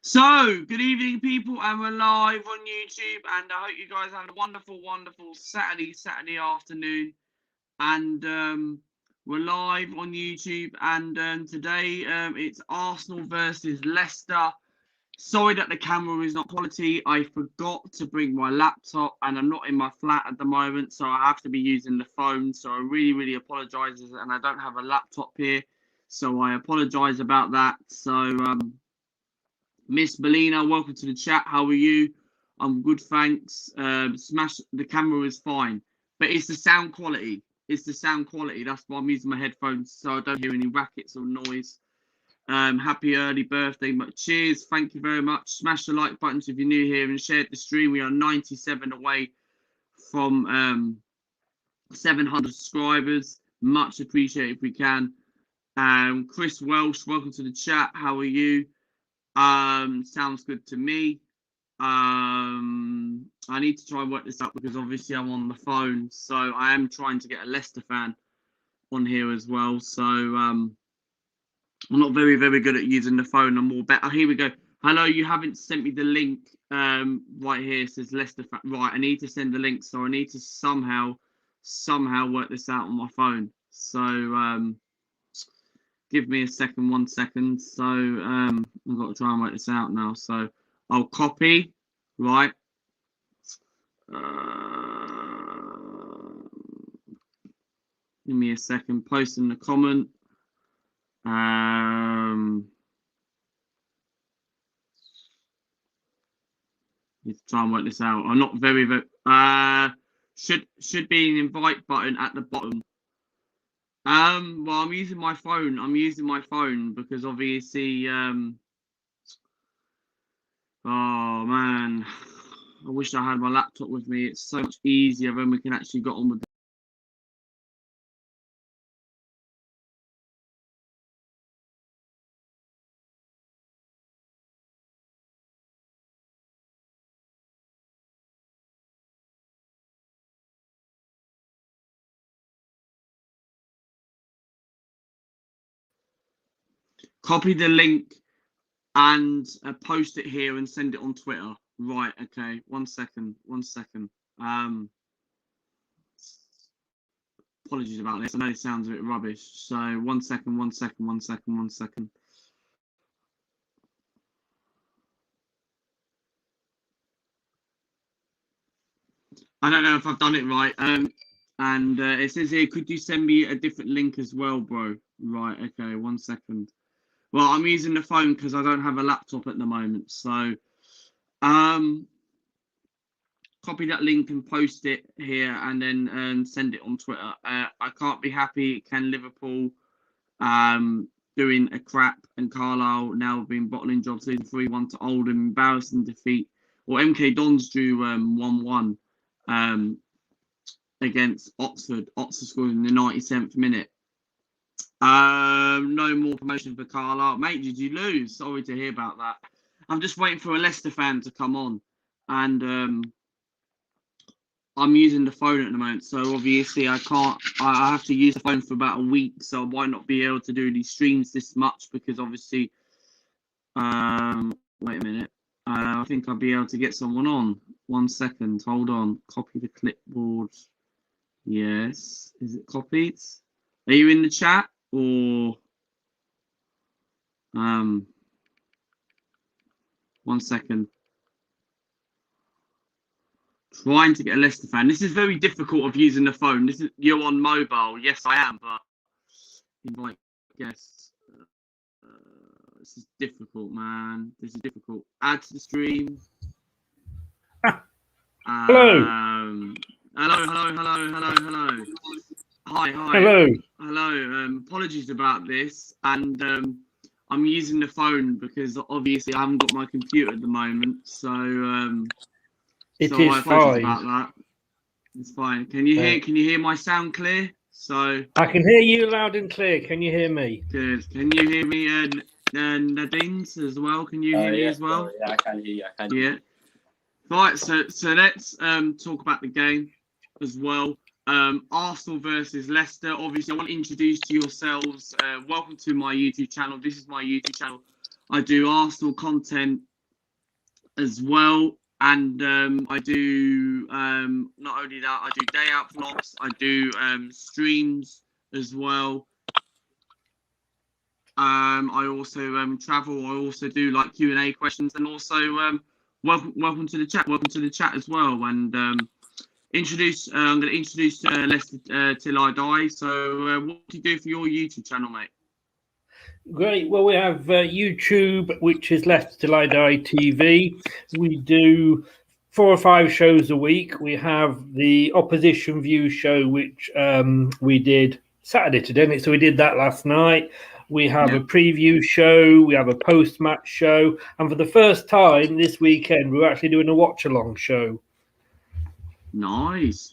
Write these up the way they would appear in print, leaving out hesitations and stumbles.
So, good evening, people, and we're live on YouTube. And I hope you guys have a wonderful, wonderful Saturday afternoon. And we're live on YouTube. And today it's Arsenal versus Leicester. Sorry that the camera is not quality. I forgot to bring my laptop, and I'm not in my flat at the moment, so I have to be using the phone. So I really, really apologise, and I don't have a laptop here, so I apologise about that. So Miss Belina, welcome to the chat. How are you? I'm good, thanks. Smash, the camera is fine, but it's the sound quality. It's the sound quality. That's why I'm using my headphones, so I don't hear any rackets or noise. Happy early birthday. Cheers. Thank you very much. Smash the like buttons if you're new here and share the stream. We are 97 away from 700 subscribers. Much appreciated if we can. Chris Welsh, welcome to the chat. How are you? Sounds good to me. I need to try and work this out because obviously I'm on the phone, so I am trying to get a Leicester fan on here as well. So I'm not very good at using the phone. I'm more better. Here we go. Hello, you haven't sent me the link. Right here it says Leicester fan. Right, I need to send the link, so I need to somehow work this out on my phone. So give me a second, 1 second. So I've got to try and work this out now. So I'll copy, right? Give me a second. Post in the comment. Need to try and work this out. I'm not very should be an invite button at the bottom. Well, I'm using my phone. Because obviously, oh man, I wish I had my laptop with me. It's so much easier when we can actually get on with it. Copy the link and post it here and send it on Twitter. Right, okay. 1 second. Apologies about this. I know it sounds a bit rubbish. So 1 second. I don't know if I've done it right. And it says here, could you send me a different link as well, bro? Right, okay, 1 second. Well, I'm using the phone because I don't have a laptop at the moment. So copy that link and post it here and then send it on Twitter. I can't be happy. Can Liverpool doing a crap and Carlisle now been bottling jobs in 3-1 to Oldham, embarrassing defeat. Or MK Dons drew 1-1 against Oxford. Oxford scored in the 97th minute. No more promotion for Carlisle. Mate, did you lose? Sorry to hear about that. I'm just waiting for a Leicester fan to come on. And I'm using the phone at the moment, so obviously I have to use the phone for about a week, so I might not be able to do these streams this much because obviously, wait a minute, I think I'll be able to get someone on. 1 second, hold on, copy the clipboard. Yes, is it copied? Are you in the chat or 1 second. Trying to get a Leicester fan. This is very difficult of using the phone. You're on mobile. Yes, I am, but invite guests. This is difficult, man. This is difficult. Add to the stream. Hello. Hello. Hi. Hello. Apologies about this, and I'm using the phone because obviously I haven't got my computer at the moment, so It is fine. About that. It's fine. Can you hear my sound clear? So I can hear you loud and clear. Can you hear me? Good. Can you hear me and Nadine's as well? Can you hear me as well? Yeah, I can hear you. Yeah. Right. So let's talk about the game as well. Arsenal versus Leicester. Obviously, I want to introduce to yourselves. Welcome to my YouTube channel. This is my YouTube channel. I do Arsenal content as well. And I do not only that, I do day out vlogs. I do streams as well. I also travel. I also do like Q&A questions, and also welcome to the chat. Welcome to the chat as well. And introduce. I'm going to introduce Leicester till I die. So, what do you do for your YouTube channel, mate? Great. Well, we have YouTube, which is Leicester Till I Die TV. We do 4 or 5 shows a week. We have the Opposition View show, which we did Saturday today. So we did that last night. We have a preview show. We have a post-match show. And for the first time this weekend, we're actually doing a watch-along show. Nice.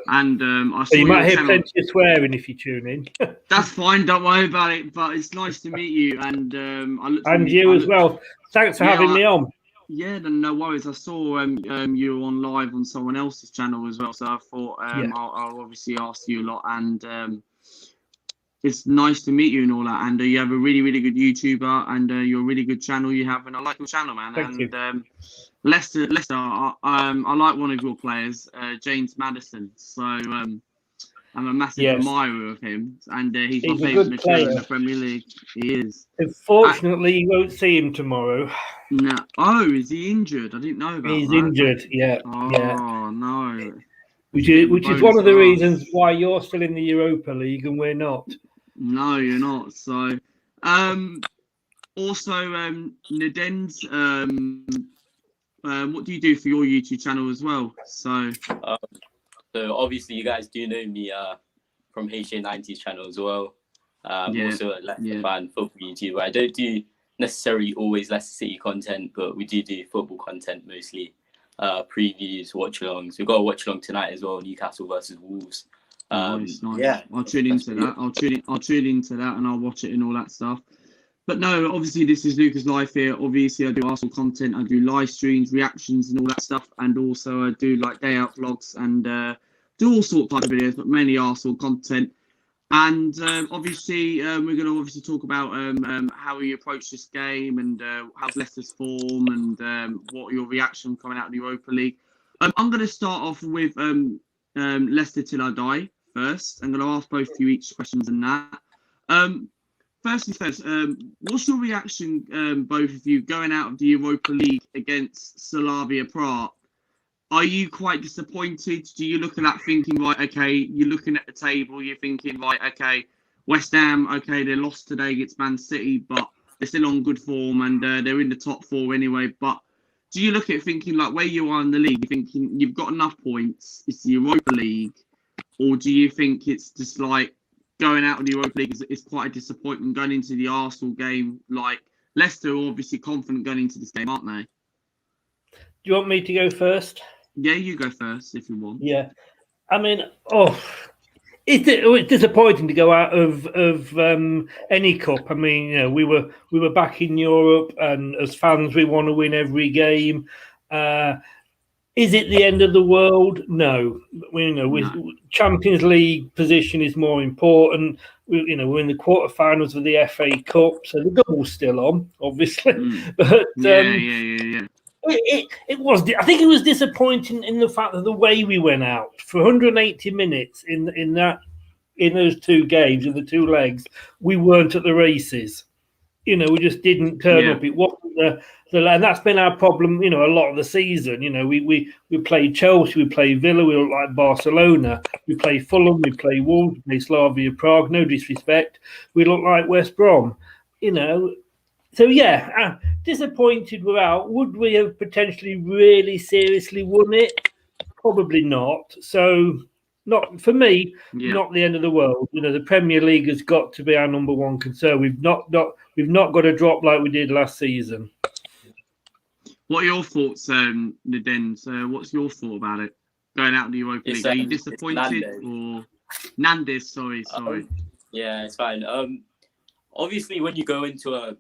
And I saw so you might hear channel. plenty of swearing if you tune in. That's fine. Don't worry about it. But it's nice to meet you. And and you as well. Thanks for having me on. Yeah, no worries. I saw you were on live on someone else's channel as well. So I thought I'll obviously ask you a lot. And it's nice to meet you and all that. And you have a really, really good YouTuber, and you're a really good channel you have. And I like your channel, man. Thank you. Leicester, I like one of your players, James Maddison. So I'm a massive admirer of him, and he's my favourite player in the Premier League. He is. Unfortunately, you won't see him tomorrow. No. Oh, is he injured? I didn't know about that. He's injured. Yeah. Oh no. Which is one of the reasons why you're still in the Europa League and we're not. No, you're not. So, also, Naden's, what do you do for your YouTube channel as well? So obviously you guys do know me from HA90's channel as well. Also a Leicester fan, football YouTuber. I don't do necessarily always Leicester City content, but we do football content mostly. Previews, watch-alongs. We've got a watch-along tonight as well, Newcastle versus Wolves. Nice. Yeah, I'll tune into that. I'll tune into that, and I'll watch it and all that stuff. But no, obviously this is Luca's life here. Obviously I do Arsenal content, I do live streams, reactions, and all that stuff, and also I do like day out vlogs and do all sorts of videos, but mainly Arsenal content. And obviously we're going to obviously talk about how we approach this game and how's Leicester's form and what your reaction coming out of the Europa League. I'm going to start off with Leicester till I die first. I'm going to ask both of you each questions in that. First, what's your reaction, both of you, going out of the Europa League against Slavia Prague? Are you quite disappointed? Do you look at that thinking, right, okay, you're looking at the table, you're thinking, right, okay, West Ham, okay, they lost today against Man City, but they're still on good form and they're in the top 4 anyway. But do you look at it thinking, like, where you are in the league, you're thinking you've got enough points, it's the Europa League, or do you think it's just like going out of the Europa League is quite a disappointment going into the Arsenal game? Like, Leicester are obviously confident going into this game, aren't they? Do you want me to go first? Yeah, you go first if you want. Yeah, I mean, it's disappointing to go out of any cup. I mean, you know, we were back in Europe, and as fans, we want to win every game. Is it the end of the world? No. Champions League position is more important. We're in the quarterfinals of the FA Cup, so the double's still on, obviously. But yeah. It was. I think it was disappointing in the fact that the way we went out for 180 minutes in those 2 games, in the 2 legs, we weren't at the races. We just didn't turn up. It wasn't and that's been our problem. A lot of the season. We played Chelsea, we played Villa, we look like Barcelona. We play Fulham, we play Wolves, we play Slavia Prague. No disrespect, we look like West Brom. So yeah, disappointed we're out. Would we have potentially really seriously won it? Probably not. So not for me. Not the end of the world. The Premier League has got to be our number 1 concern. We've not got to drop like we did last season. What are your thoughts, Naden? What's your thought about it? Going out of the Europa League, are you disappointed or Nandes? Sorry. Yeah, it's fine. Obviously, when you go into a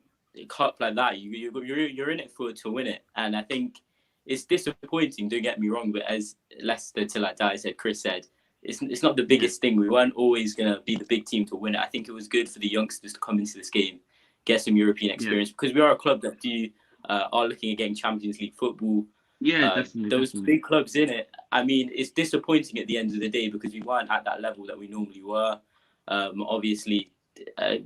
cup like that, you're in it to win it, and I think it's disappointing. Don't get me wrong, but as Leicester till I die said, Chris said, it's not the biggest thing. We weren't always gonna be the big team to win it. I think it was good for the youngsters to come into this game, get some European experience, because we are a club that do are looking at getting Champions League football. Yeah, definitely. Those big clubs in it. I mean, it's disappointing at the end of the day because we weren't at that level that we normally were. Obviously,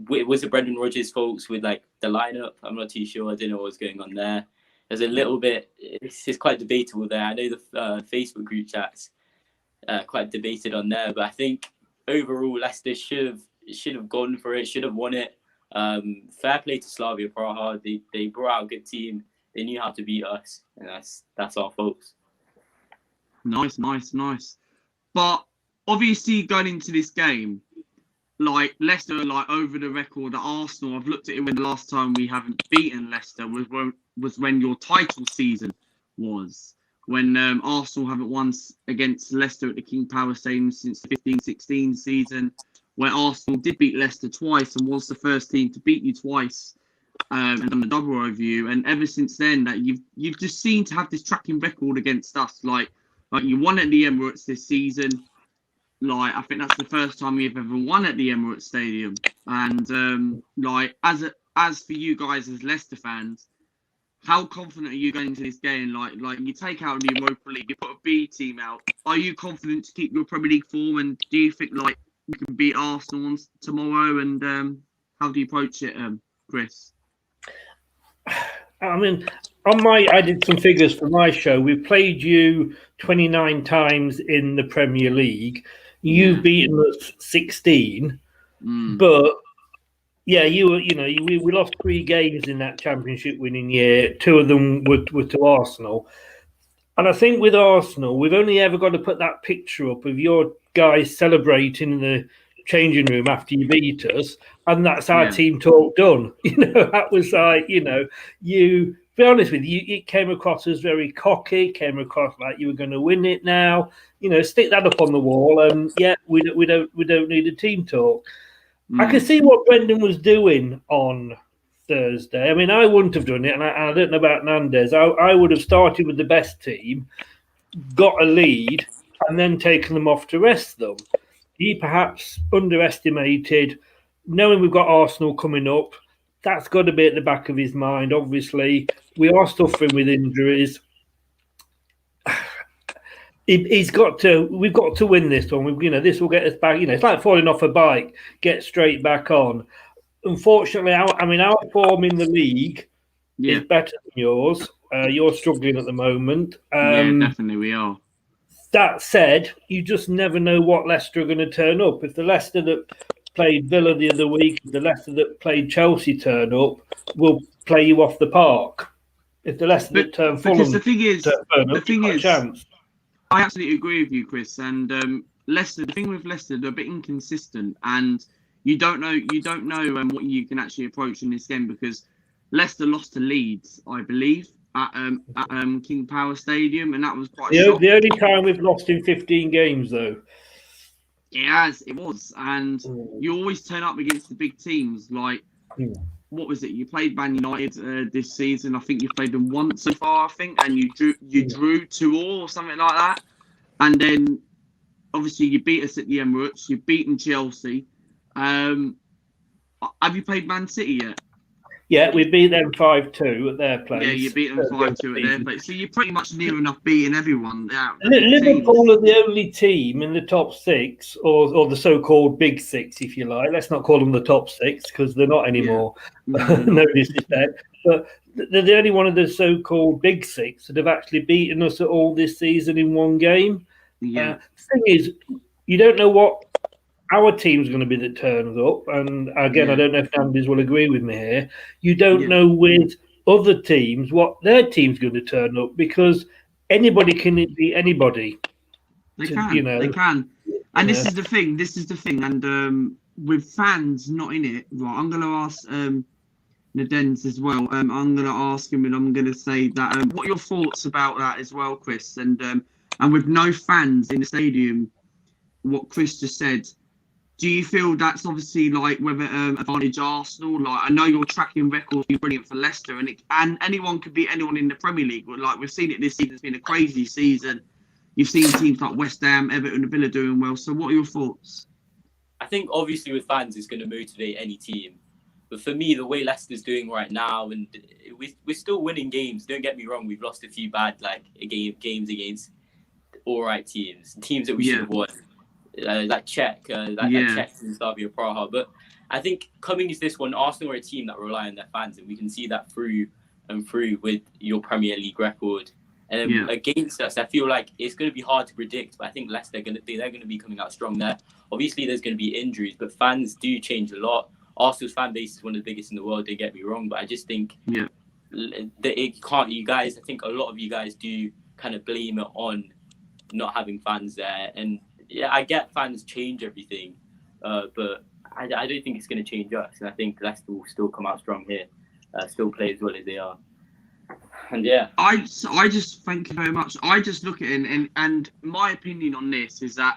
was it Brendan Rodgers' faults with like the lineup? I'm not too sure. I don't know what was going on there. There's a little bit. It's quite debatable there. I know the Facebook group chats quite debated on there, but I think overall Leicester should have gone for it. Should have won it. Fair play to Slavia Praha. They brought out a good team. They knew how to beat us, and that's our faults. Nice. But obviously, going into this game, like Leicester, like over the record at Arsenal, I've looked at it when the last time we haven't beaten Leicester was when your title season was. When Arsenal haven't won against Leicester at the King Power Stadium since the 15-16 season, where Arsenal did beat Leicester twice and was the first team to beat you twice. And done the double over you, and ever since then, that you've just seemed to have this tracking record against us. Like you won at the Emirates this season. Like I think that's the first time you've ever won at the Emirates Stadium. And like as for you guys as Leicester fans, how confident are you going into this game? Like you take out the Europa League, you put a B team out. Are you confident to keep your Premier League form? And do you think like you can beat Arsenal tomorrow? And how do you approach it, Chris? I mean, I did some figures for my show. We've played you 29 times in the Premier League. You've beaten us 16, but yeah, we lost 3 games in that championship winning year. 2 of them were to Arsenal. And I think with Arsenal, we've only ever got to put that picture up of your guys celebrating in the changing room after you beat us, and that's our team talk done. That was like, you be honest with you, it came across as very cocky, came across like you were going to win it now. Stick that up on the wall, and we don't need a team talk. I can see what Brendan was doing on Thursday. I mean, I wouldn't have done it, and I don't know about Nandez. I would have started with the best team, got a lead, and then taken them off to rest them. He perhaps underestimated, knowing we've got Arsenal coming up. That's got to be at the back of his mind. Obviously, we are suffering with injuries. We've got to win this one. This will get us back. It's like falling off a bike, get straight back on. Unfortunately, our form in the league is better than yours. You're struggling at the moment. Definitely we are. That said, you just never know what Leicester are going to turn up. If the Leicester that played Villa the other week, if the Leicester that played Chelsea turn up, will play you off the park. If the Leicester that turn Fulham the thing is, chance. I absolutely agree with you, Chris. And Leicester, the thing with Leicester, they're a bit inconsistent, and you don't know what you can actually approach in this game, because Leicester lost to Leeds, I believe, at King Power Stadium, and that was quite the only time we've lost in 15 games, though. It was. And you always turn up against the big teams. Like, what was it? You played Man United this season. I think you've played them once so far, and you drew 2-2 or something like that. And then, obviously, you beat us at the Emirates. You've beaten Chelsea. Have you played Man City yet? Yeah, we beat them 5-2 at their place. Yeah, you beat them 5-2 at their place. So you're pretty much near enough beating everyone. Liverpool are the only team in the top 6, or the so-called big 6, if you like. Let's not call them the top 6 because they're not anymore. No disrespect. But they're the only one of the so-called big 6 that have actually beaten us at all this season in one game. The thing is, you don't know what our team's going to be that turns up, and again, I don't know if Nandez will agree with me here. You don't know with other teams what their team's going to turn up, because anybody can beat anybody. They can. And this is the thing. And with fans not in it, right? I'm going to ask Nandez as well. I'm going to ask him, and I'm going to say that. What are your thoughts about that as well, Chris? And with no fans in the stadium, what Chris just said. Do you feel that's obviously like whether advantage Arsenal? Like, I know your tracking record is brilliant for Leicester, and anyone could beat anyone in the Premier League. But like we've seen it this season, it's been a crazy season. You've seen teams like West Ham, Everton, and Villa doing well. So, what are your thoughts? I think obviously with fans, it's going to motivate any team. But for me, the way Leicester's doing right now, and we're still winning games. Don't get me wrong, we've lost a few bad games against all right teams that we should have won. That Czech and Slavia Praha. But I think coming into this one, Arsenal are a team that rely on their fans, and we can see that through and through with your Premier League record. And against us, I feel like it's going to be hard to predict, but I think Leicester they're going to be coming out strong there. Obviously, there's going to be injuries, but fans do change a lot. Arsenal's fan base is one of the biggest in the world. Don't get me wrong, but I just think that it can't. You guys, I think a lot of you guys do kind of blame it on not having fans there. And yeah, I get fans change everything, but I don't think it's going to change us. And I think Leicester will still come out strong here, still play as well as they are. And yeah, I just thank you very much. I just look at it and my opinion on this is that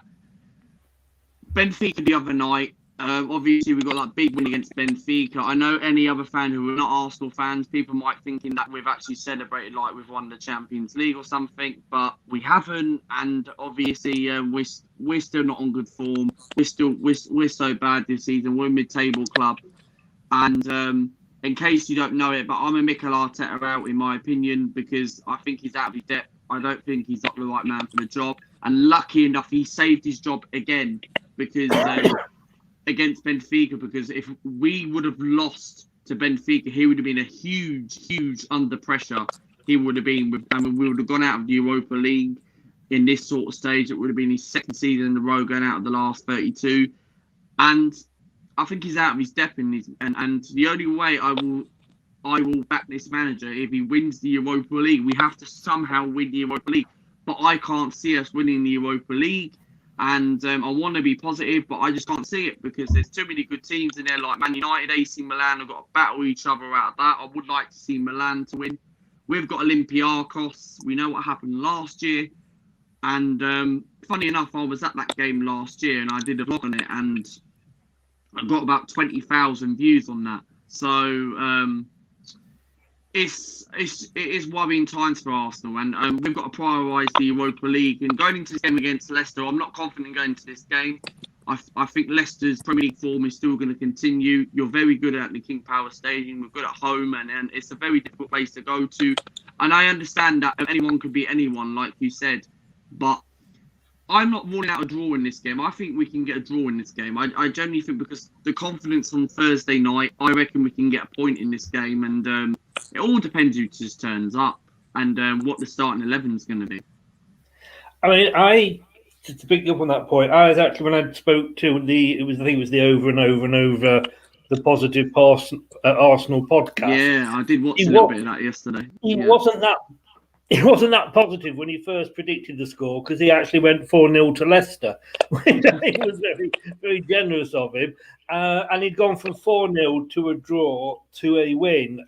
Benfica the other night, obviously we got that big win against Benfica. I know any other fan who are not Arsenal fans, people might thinking that we've actually celebrated like we've won the Champions League or something, but we haven't. And obviously we're still not on good form. We're so bad this season. We're a mid-table club, and in case you don't know it, but I'm a Mikel Arteta out in my opinion because I think he's out of his depth. I don't think he's not the right man for the job. And lucky enough, he saved his job again because against Benfica. Because if we would have lost to Benfica, he would have been a huge under pressure. He would have been we would have gone out of the Europa League in this sort of stage. It would have been his second season in a row going out of the last 32, and I think he's out of his depth and the only way I will back this manager if he wins the Europa League. We have to somehow win the Europa League, but I can't see us winning the Europa League. And I want to be positive, but I just can't see it because there's too many good teams in there, like Man United, AC Milan have got to battle each other out of that. I would like to see Milan to win. We've got Olympiacos. We know what happened last year, and funny enough, I was at that game last year and I did a vlog on it, and I got about 20,000 views on that. So it is worrying times for Arsenal, and we've got to prioritise the Europa League. And going into this game against Leicester, I'm not confident going into this game. I think Leicester's Premier League form is still going to continue. You're very good at the King Power Stadium. We're good at home, and it's a very difficult place to go to. And I understand that anyone could beat anyone, like you said, but I'm not ruling out a draw in this game. I think we can get a draw in this game. I genuinely think because the confidence on Thursday night, I reckon we can get a point in this game. And it all depends who just turns up and what the starting 11 is going to be. I mean, to pick up on that point, I was actually, when I spoke to I think it was the over and over the Positive Arsenal podcast. Yeah, I did watch a little bit of that yesterday. It wasn't that positive when he first predicted the score because he actually went 4-0 to Leicester. It was very, very generous of him. And he'd gone from 4-0 to a draw to a win.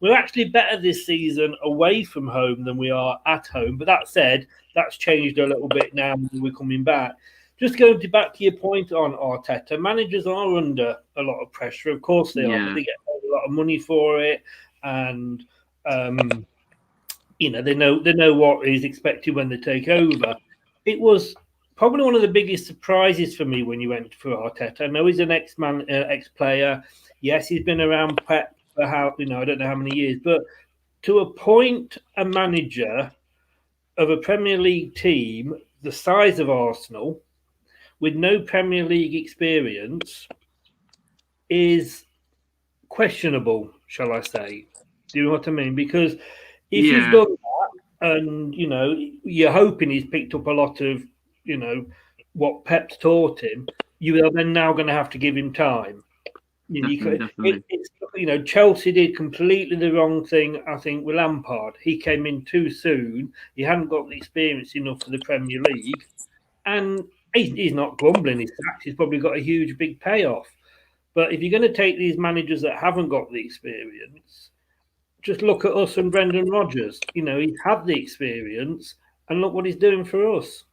We're actually better this season away from home than we are at home. But that said, that's changed a little bit now when we're coming back. Just going back to your point on Arteta, managers are under a lot of pressure. Of course they are. They get a lot of money for it. And... they know what is expected when they take over. It was probably one of the biggest surprises for me when you went for Arteta. I know he's an ex-player. Yes, he's been around Pep for I don't know how many years, but to appoint a manager of a Premier League team the size of Arsenal with no Premier League experience is questionable, shall I say? Do you know what I mean? Because if he's done that, and you're hoping he's picked up a lot of, what Pep's taught him, you are then now going to have to give him time. Definitely. Chelsea did completely the wrong thing, I think, with Lampard. He came in too soon. He hadn't got the experience enough for the Premier League, and he's not grumbling. He's probably got a huge, big payoff. But if you're going to take these managers that haven't got the experience, just look at us and Brendan Rodgers. He's had the experience, and look what he's doing for us.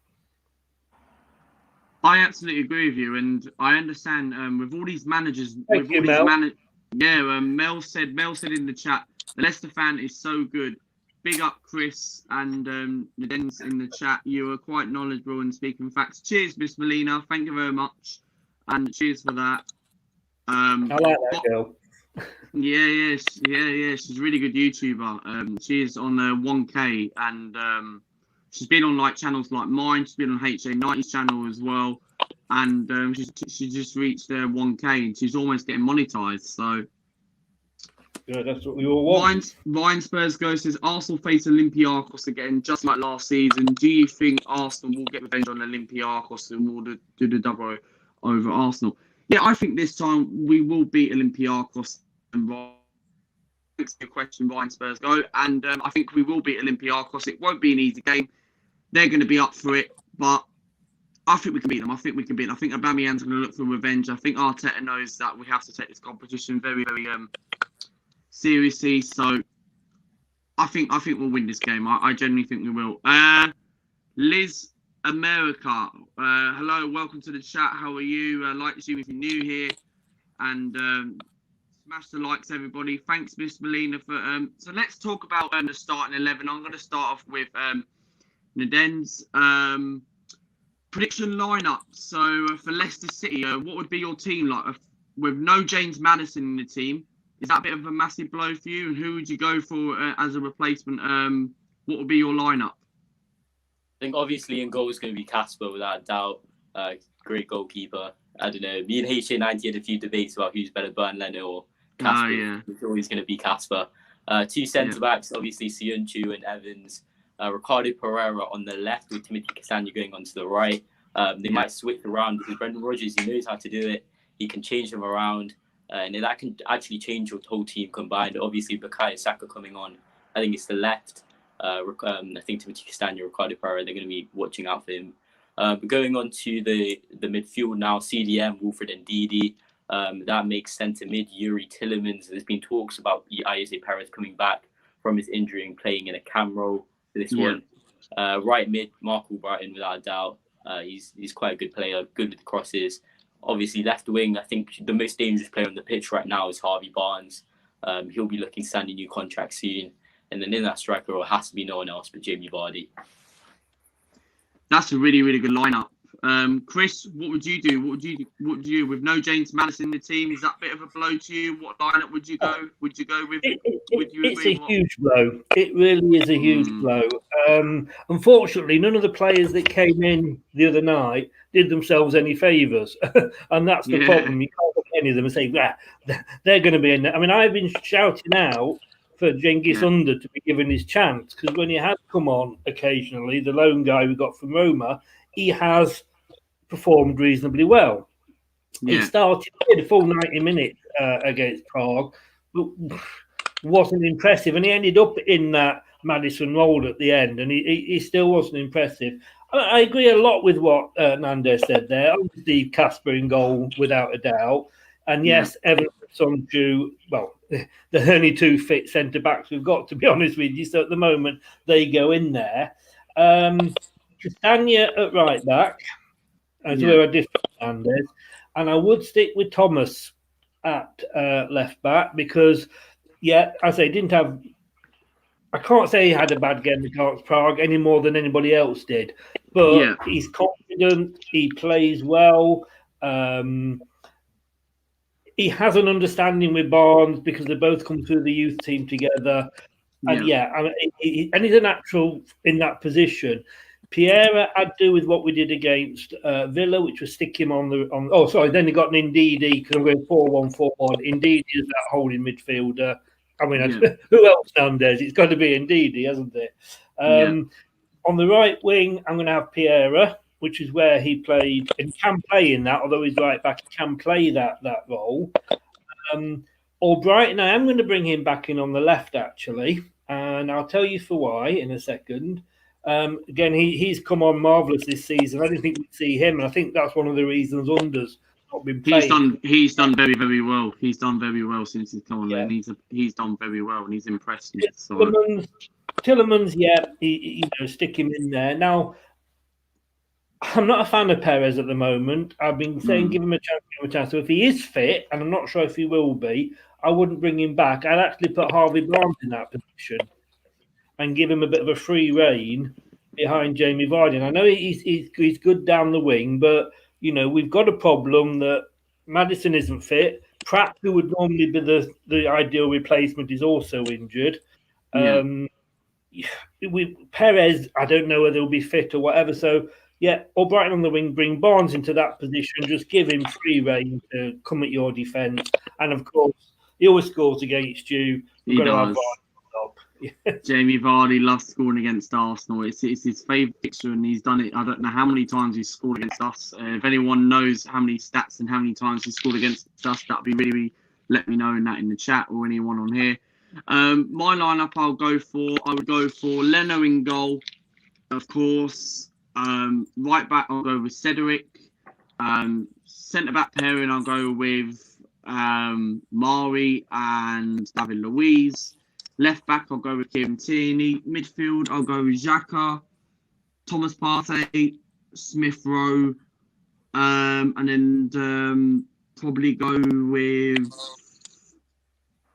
I absolutely agree with you, and I understand with all these managers. Mel said in the chat, the Leicester fan is so good. Big up, Chris, and Dennis in the chat. You are quite knowledgeable and speaking facts. Cheers, Miss Molina. Thank you very much, and cheers for that. I like that girl. Yeah. She's a really good YouTuber. She's on 1K, and she's been on like channels like mine. She's been on HA90's channel as well, and she just reached 1K, and she's almost getting monetized. So yeah, that's what we all want. Ryan Spurs Ghost says Arsenal face Olympiacos again, just like last season. Do you think Arsenal will get revenge on Olympiacos and will do the double over Arsenal? Yeah, I think this time we will beat Olympiacos. And thanks for your question, Ryan Spurs Go. And I think we will beat Olympiacos. It won't be an easy game. They're going to be up for it, but I think we can beat them. I think Aubameyang's going to look for revenge. I think Arteta knows that we have to take this competition very, very seriously. So I think we'll win this game. I genuinely think we will. Liz America, hello, welcome to the chat. How are you? Like to see if you're new here, and smash the likes, everybody. Thanks, Miss Melina, for so let's talk about the starting 11. I'm going to start off with Naden's prediction lineup. So for Leicester City, what would be your team like with no James Maddison in the team? Is that a bit of a massive blow for you? And who would you go for as a replacement? What would be your lineup? I think obviously in goal is going to be Casper without a doubt. Great goalkeeper. I don't know. Me and HA90 had a few debates about who's better, Bernd Leno or Casper. Yeah. It's always going to be Casper. Two centre backs, obviously Sionchu and Evans. Ricardo Pereira on the left with Timothy Castagne going on to the right. They might switch around because Brendan Rodgers, he knows how to do it. He can change them around. And that can actually change your whole team combined. Obviously, Bukayo Saka coming on. I think it's the left. I think Timothy Castagne, Ricardo Pereira, they're going to be watching out for him. But going on to the midfield now, CDM, Wilfred Ndidi. That makes centre mid, Yuri Tillemans. There's been talks about Ayoze Perez coming back from his injury and playing in a cam role for this one. Right mid, Mark Albrighton, without a doubt. He's quite a good player, good with the crosses. Obviously, left wing, I think the most dangerous player on the pitch right now is Harvey Barnes. He'll be looking to sign a new contract soon. And then in that striker role, it has to be no one else but Jamie Vardy. That's a really, really good lineup. Chris, what would you do? What would you do with no James Maddison in the team? Is that a bit of a blow to you? What lineup would you go? Would you go with? It's a huge blow. It really is a huge blow. Unfortunately, none of the players that came in the other night did themselves any favours, and that's the problem. You can't look at any of them and say, they're going to be in there. I mean, I've been shouting out for Cengiz Under to be given his chance, because when he has come on occasionally, the lone guy we got from Roma, he has performed reasonably well. He started the full 90 minutes against Prague, but wasn't impressive, and he ended up in that Maddison role at the end, and he still wasn't impressive. I agree a lot with what Nando said there. Obviously, Casper in goal, without a doubt. And yes, Evans and Sonju, well, the only two fit centre-backs we've got, to be honest with you. So at the moment, they go in there. Castagna at right back, as where a different standard. And I would stick with Thomas at left back because, I say, didn't have... I can't say he had a bad game against Prague any more than anybody else did. But he's confident, he plays well. He has an understanding with Barnes because they both come through the youth team together. And he's a natural in that position. Pierre, I'd do with what we did against Villa, which was stick him on the. Then he got an Ndidi because I'm going 4-1-4-1. Ndidi is that holding midfielder. I mean, who else nowadays? It's got to be Ndidi, hasn't it? On the right wing, I'm going to have Pierre, which is where he played and can play in that, although he's right back, he can play that role. Albrighton, I am going to bring him back in on the left, actually, and I'll tell you for why in a second. Again, he's come on marvellous this season. I didn't think we'd see him, and I think that's one of the reasons Under's not been playing. He's done very, very well. He's done very well since he's come on. And he's done very well, and he's impressed me. So. Tillemans, stick him in there. Now, I'm not a fan of Perez at the moment. I've been saying give him a chance. So if he is fit, and I'm not sure if he will be, I wouldn't bring him back. I'd actually put Harvey Barnes in that position and give him a bit of a free rein behind Jamie Vardy. And I know he's good down the wing, but we've got a problem that Maddison isn't fit. Pratt, who would normally be the ideal replacement, is also injured. Perez, I don't know whether he'll be fit or whatever. So, yeah, Albrighton on the wing, bring Barnes into that position, just give him free rein to come at your defence. And, of course, he always scores against you. He does. Jamie Vardy loves scoring against Arsenal. It's his favourite fixture, and he's done it. I don't know how many times he's scored against us. If anyone knows how many stats and how many times he's scored against us, that'd be really let me know in the chat or anyone on here. My lineup I would go for Leno in goal, of course. Right back I'll go with Cedric. Centre back pairing I'll go with Mari and David Luiz. Left back I'll go with Kieran Tierney. Midfield I'll go with Xhaka, Thomas Partey, Smith Rowe, and then probably go with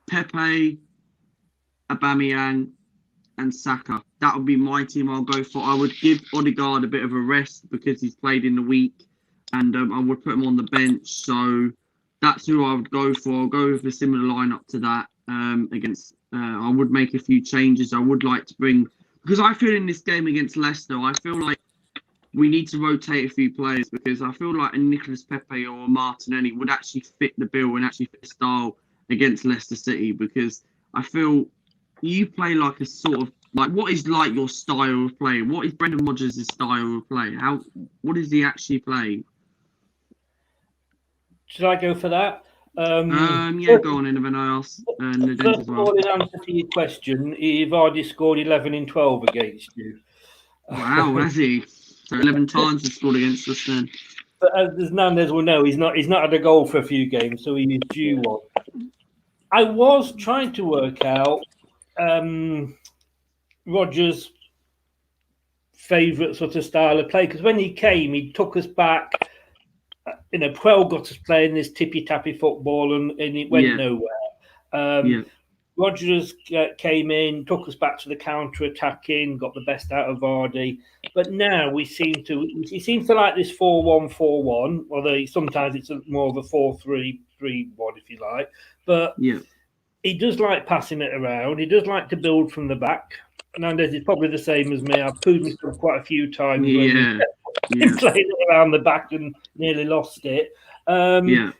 Pepe, Aubameyang, and Saka. That would be my team I'll go for. I would give Odegaard a bit of a rest because he's played in the week, and I would put him on the bench. So that's who I would go for. I'll go with a similar lineup to that against. I would make a few changes. I would like to bring, because I feel in this game against Leicester, I feel like we need to rotate a few players, because I feel like a Nicolas Pepe or a Martinelli would actually fit the bill and actually fit the style against Leicester City, because I feel you play like a sort of like, what is like your style of play? What is Brendan Rodgers' style of play? What does he actually play? Should I go for that? Yeah, go on, and then I ask First of all, in answer to your question, Vardy scored 11 in 12 against you. Wow, has he? So 11 times he scored against us then. But as Nandez will know, he's not had a goal for a few games, so he is due one. I was trying to work out Rodgers' favourite sort of style of play, because when he came, he took us back. Puel got us playing this tippy-tappy football, and it went nowhere. Rodgers came in, took us back to the counter-attacking, got the best out of Vardy. But now he seems to like this 4-1-4-1, although sometimes it's more of a 4-3-3-1, if you like. But he does like passing it around. He does like to build from the back. Nandez is probably the same as me. I've proved myself quite a few times when he's playing it around the back and nearly lost it. I think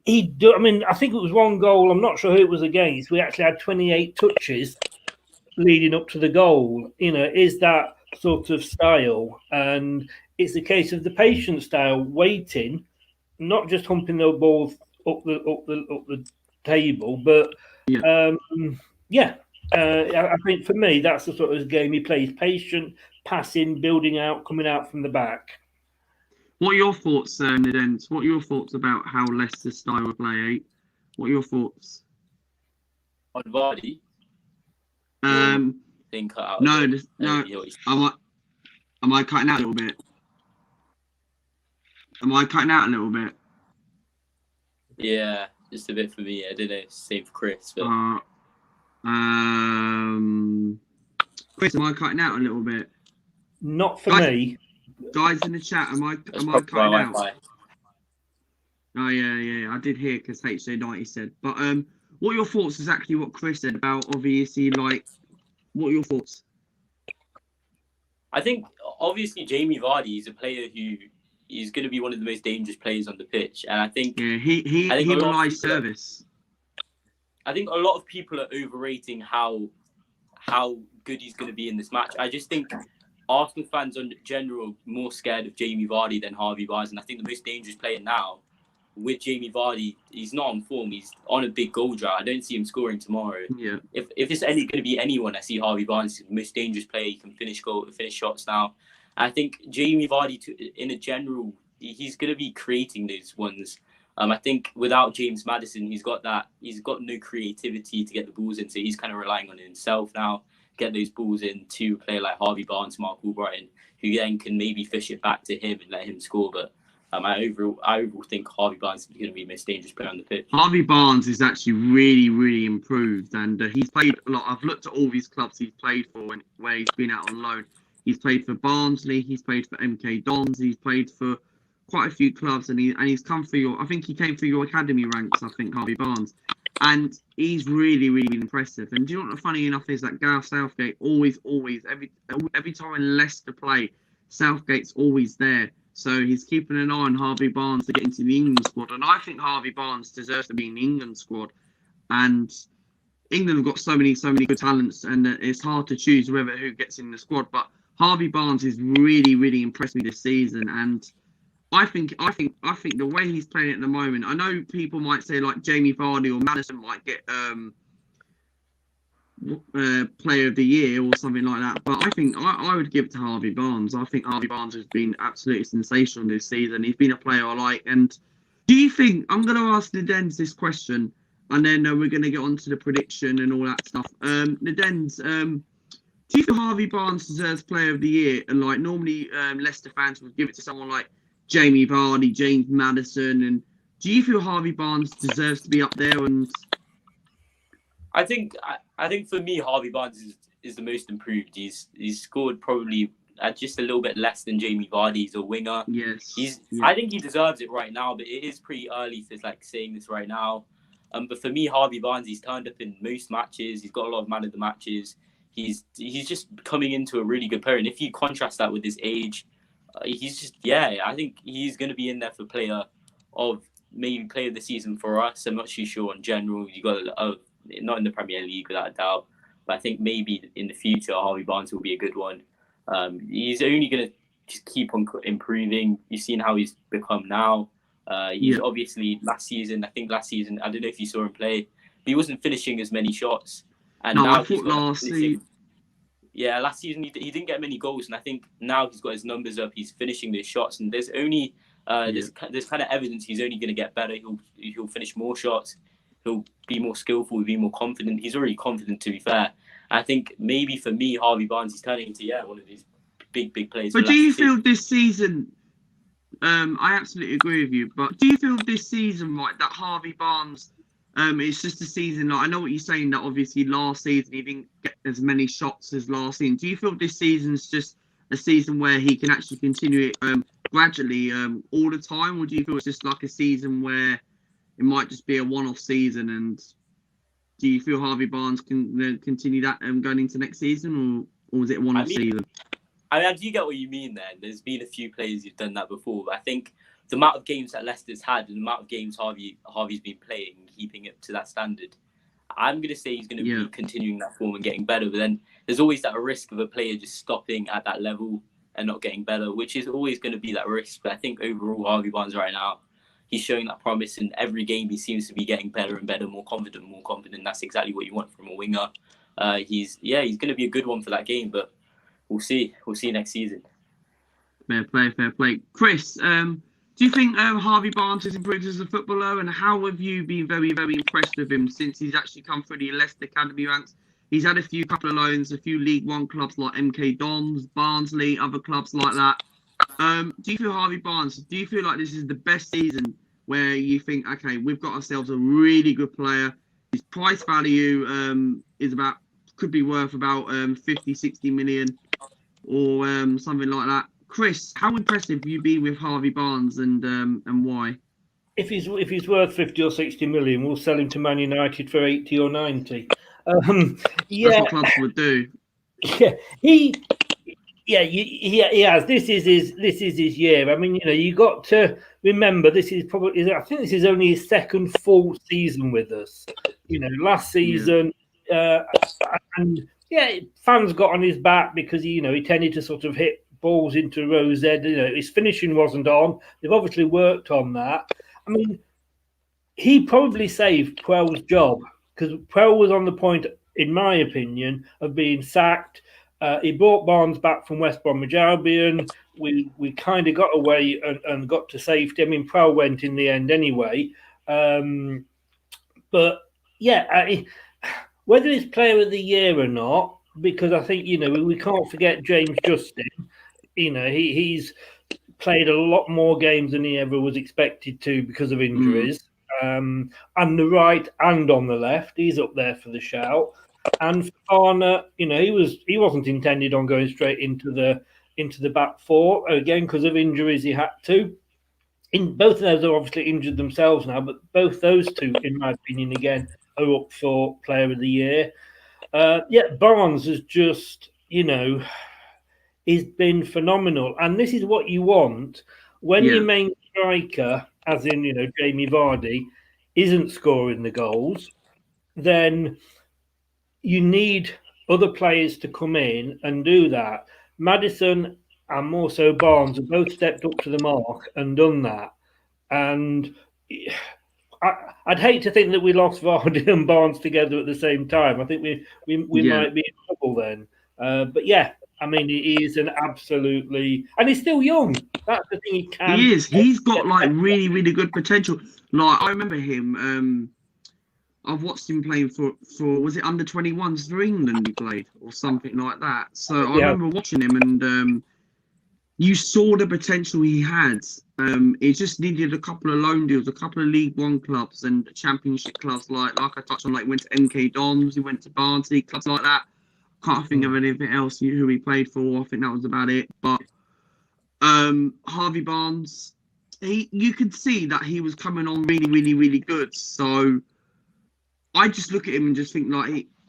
it was one goal. I'm not sure who it was against. We actually had 28 touches leading up to the goal. Is that sort of style? And it's a case of the patient style, waiting, not just humping the balls up the table, but I think for me that's the sort of game he plays: patient, passing, building out, coming out from the back. What are your thoughts, Nadence? What are your thoughts about how Leicester's style of play? What are your thoughts on Vardy? Think cut out. No. Am I cutting out a little bit? Am I cutting out a little bit? Yeah, just a bit for me. I don't know. Same for Chris. But... Chris, am I cutting out a little bit? Not for me. Guys in the chat, am I cutting out? Oh yeah. I did hear because HJ90 said. But what are your thoughts? Exactly what Chris said about obviously like. What are your thoughts? I think obviously Jamie Vardy is a player who is going to be one of the most dangerous players on the pitch, and I think he relies service. I think a lot of people are overrating how good he's going to be in this match. I just think Arsenal fans in general are more scared of Jamie Vardy than Harvey Barnes, and I think the most dangerous player now with Jamie Vardy, he's not on form. He's on a big goal drought. I don't see him scoring tomorrow. Yeah. If it's going to be anyone, I see Harvey Barnes is the most dangerous player. He can finish shots now. I think Jamie Vardy, in a general, he's going to be creating those ones. I think without James Maddison, he's got no creativity to get the balls in. So he's kind of relying on himself now, get those balls in to a player like Harvey Barnes, Mark Albrighton, who then can maybe fish it back to him and let him score. But I overall think Harvey Barnes is going to be the most dangerous player on the pitch. Harvey Barnes is actually really, really improved, and he's played a lot. I've looked at all these clubs he's played for where he's been out on loan. He's played for Barnsley, he's played for MK Dons, he's played for quite a few clubs, and he's come through your. I think he came through your academy ranks. I think Harvey Barnes, and he's really impressive. And do you know what? Funny enough is that Gareth Southgate always every time when Leicester play, Southgate's always there. So he's keeping an eye on Harvey Barnes to get into the England squad, and I think Harvey Barnes deserves to be in the England squad. And England have got so many good talents, and it's hard to choose who gets in the squad. But Harvey Barnes is really impressed me this season, and I think the way he's playing at the moment. I know people might say like Jamie Vardy or Maddison might get Player of the Year or something like that, but I think I would give it to Harvey Barnes. I think Harvey Barnes has been absolutely sensational this season. He's been a player I like. And do you think, I'm going to ask Nadens this question, and then we're going to get on to the prediction and all that stuff. Nadens, do you feel Harvey Barnes deserves Player of the Year? And like normally Leicester fans would give it to someone like Jamie Vardy, James Maddison, and do you feel Harvey Barnes deserves to be up there? And I think for me, Harvey Barnes is the most improved. He's scored probably just a little bit less than Jamie Vardy. He's a winger. Yes. I think he deserves it right now, but it is pretty early to like saying this right now. But for me, Harvey Barnes, he's turned up in most matches. He's got a lot of man of the matches. He's just coming into a really good player. And if you contrast that with his age, he's just I think he's going to be in there for player of the season for us. I'm not too sure in general. You got not in the Premier League without a doubt, but I think maybe in the future Harvey Barnes will be a good one. He's only going to just keep on improving. You've seen how he's become now. He's obviously last season, I don't know if you saw him play, but he wasn't finishing as many shots. And no, now I thought last season. Yeah, last season he didn't get many goals, and I think now he's got his numbers up. He's finishing those shots, and there's only there's kind of evidence he's only going to get better. He'll finish more shots. He'll be more skillful, he'll be more confident. He's already confident, to be fair. I think maybe for me, Harvey Barnes is turning into one of these big players. But do you feel this season? I absolutely agree with you. But do you feel this season, like that Harvey Barnes? It's just a season. Like I know what you're saying. That obviously last season he didn't get as many shots as last season. Do you feel this season's just a season where he can actually continue it gradually all the time, or do you feel it's just like a season where it might just be a one-off season? And do you feel Harvey Barnes can continue that going into next season, or was it a one-off season? I do get what you mean there. There's been a few players who've done that before, but I think the amount of games that Leicester's had and the amount of games Harvey's been playing, keeping it to that standard, I'm going to say he's going to be continuing that form and getting better. But then there's always that risk of a player just stopping at that level and not getting better, which is always going to be that risk. But I think overall, Harvey Barnes right now, he's showing that promise, in every game he seems to be getting better and better, more confident. That's exactly what you want from a winger. He's going to be a good one for that game, but we'll see. We'll see next season. Fair play. Chris, do you think Harvey Barnes has improved as a footballer, and how have you been very impressed with him since he's actually come through the Leicester academy ranks? He's had a couple of loans, a few League One clubs like MK Dons, Barnsley, other clubs like that. Do you feel Harvey Barnes, do you feel like this is the best season where you think, okay, we've got ourselves a really good player? His price value could be worth about 50, 60 million or something like that. Chris, how impressive have you been with Harvey Barnes, and why? If he's worth 50 or 60 million, we'll sell him to Man United for 80 or 90. That's what clubs would do. Yeah, he has. This is his year. I mean, you got to remember I think this is only his second full season with us. Last season, and fans got on his back because he tended to sort of hit balls into Rose Ed. His finishing wasn't on. They've obviously worked on that. I mean, he probably saved Puel's job, because Puel was on the point, in my opinion, of being sacked. He brought Barnes back from West Bromwich Albion. We kind of got away and got to safety. I mean, Puel went in the end anyway. But whether he's Player of the Year or not, because I think we can't forget James Justin. He's played a lot more games than he ever was expected to because of injuries. And the right and on the left, he's up there for the shout. And Fofana, he wasn't intended on going straight into the back four again because of injuries. He had to. in both of those are obviously injured themselves now, but both those two, in my opinion, again, are up for Player of the Year. Barnes has just, he's been phenomenal. And this is what you want when your main striker, as in, Jamie Vardy, isn't scoring the goals, then you need other players to come in and do that. Maddison and more so Barnes have both stepped up to the mark and done that. And I'd hate to think that we lost Vardy and Barnes together at the same time. I think we might be in trouble then. But yeah, I mean, he is an absolutely, and he's still young. That's the thing. He is. He's got like really, really good potential. Like I remember him. I've watched him playing for was it under 21s for England? He played or something like that. So I remember watching him, and you saw the potential he had. He just needed a couple of loan deals, a couple of League One clubs and Championship clubs. Like I touched on, like went to MK Dons, he went to Barnsley, clubs like that. Can't think of anything else who he played for. I think that was about it. But Harvey Barnes, you could see that he was coming on really, really, really good. So I just look at him and just think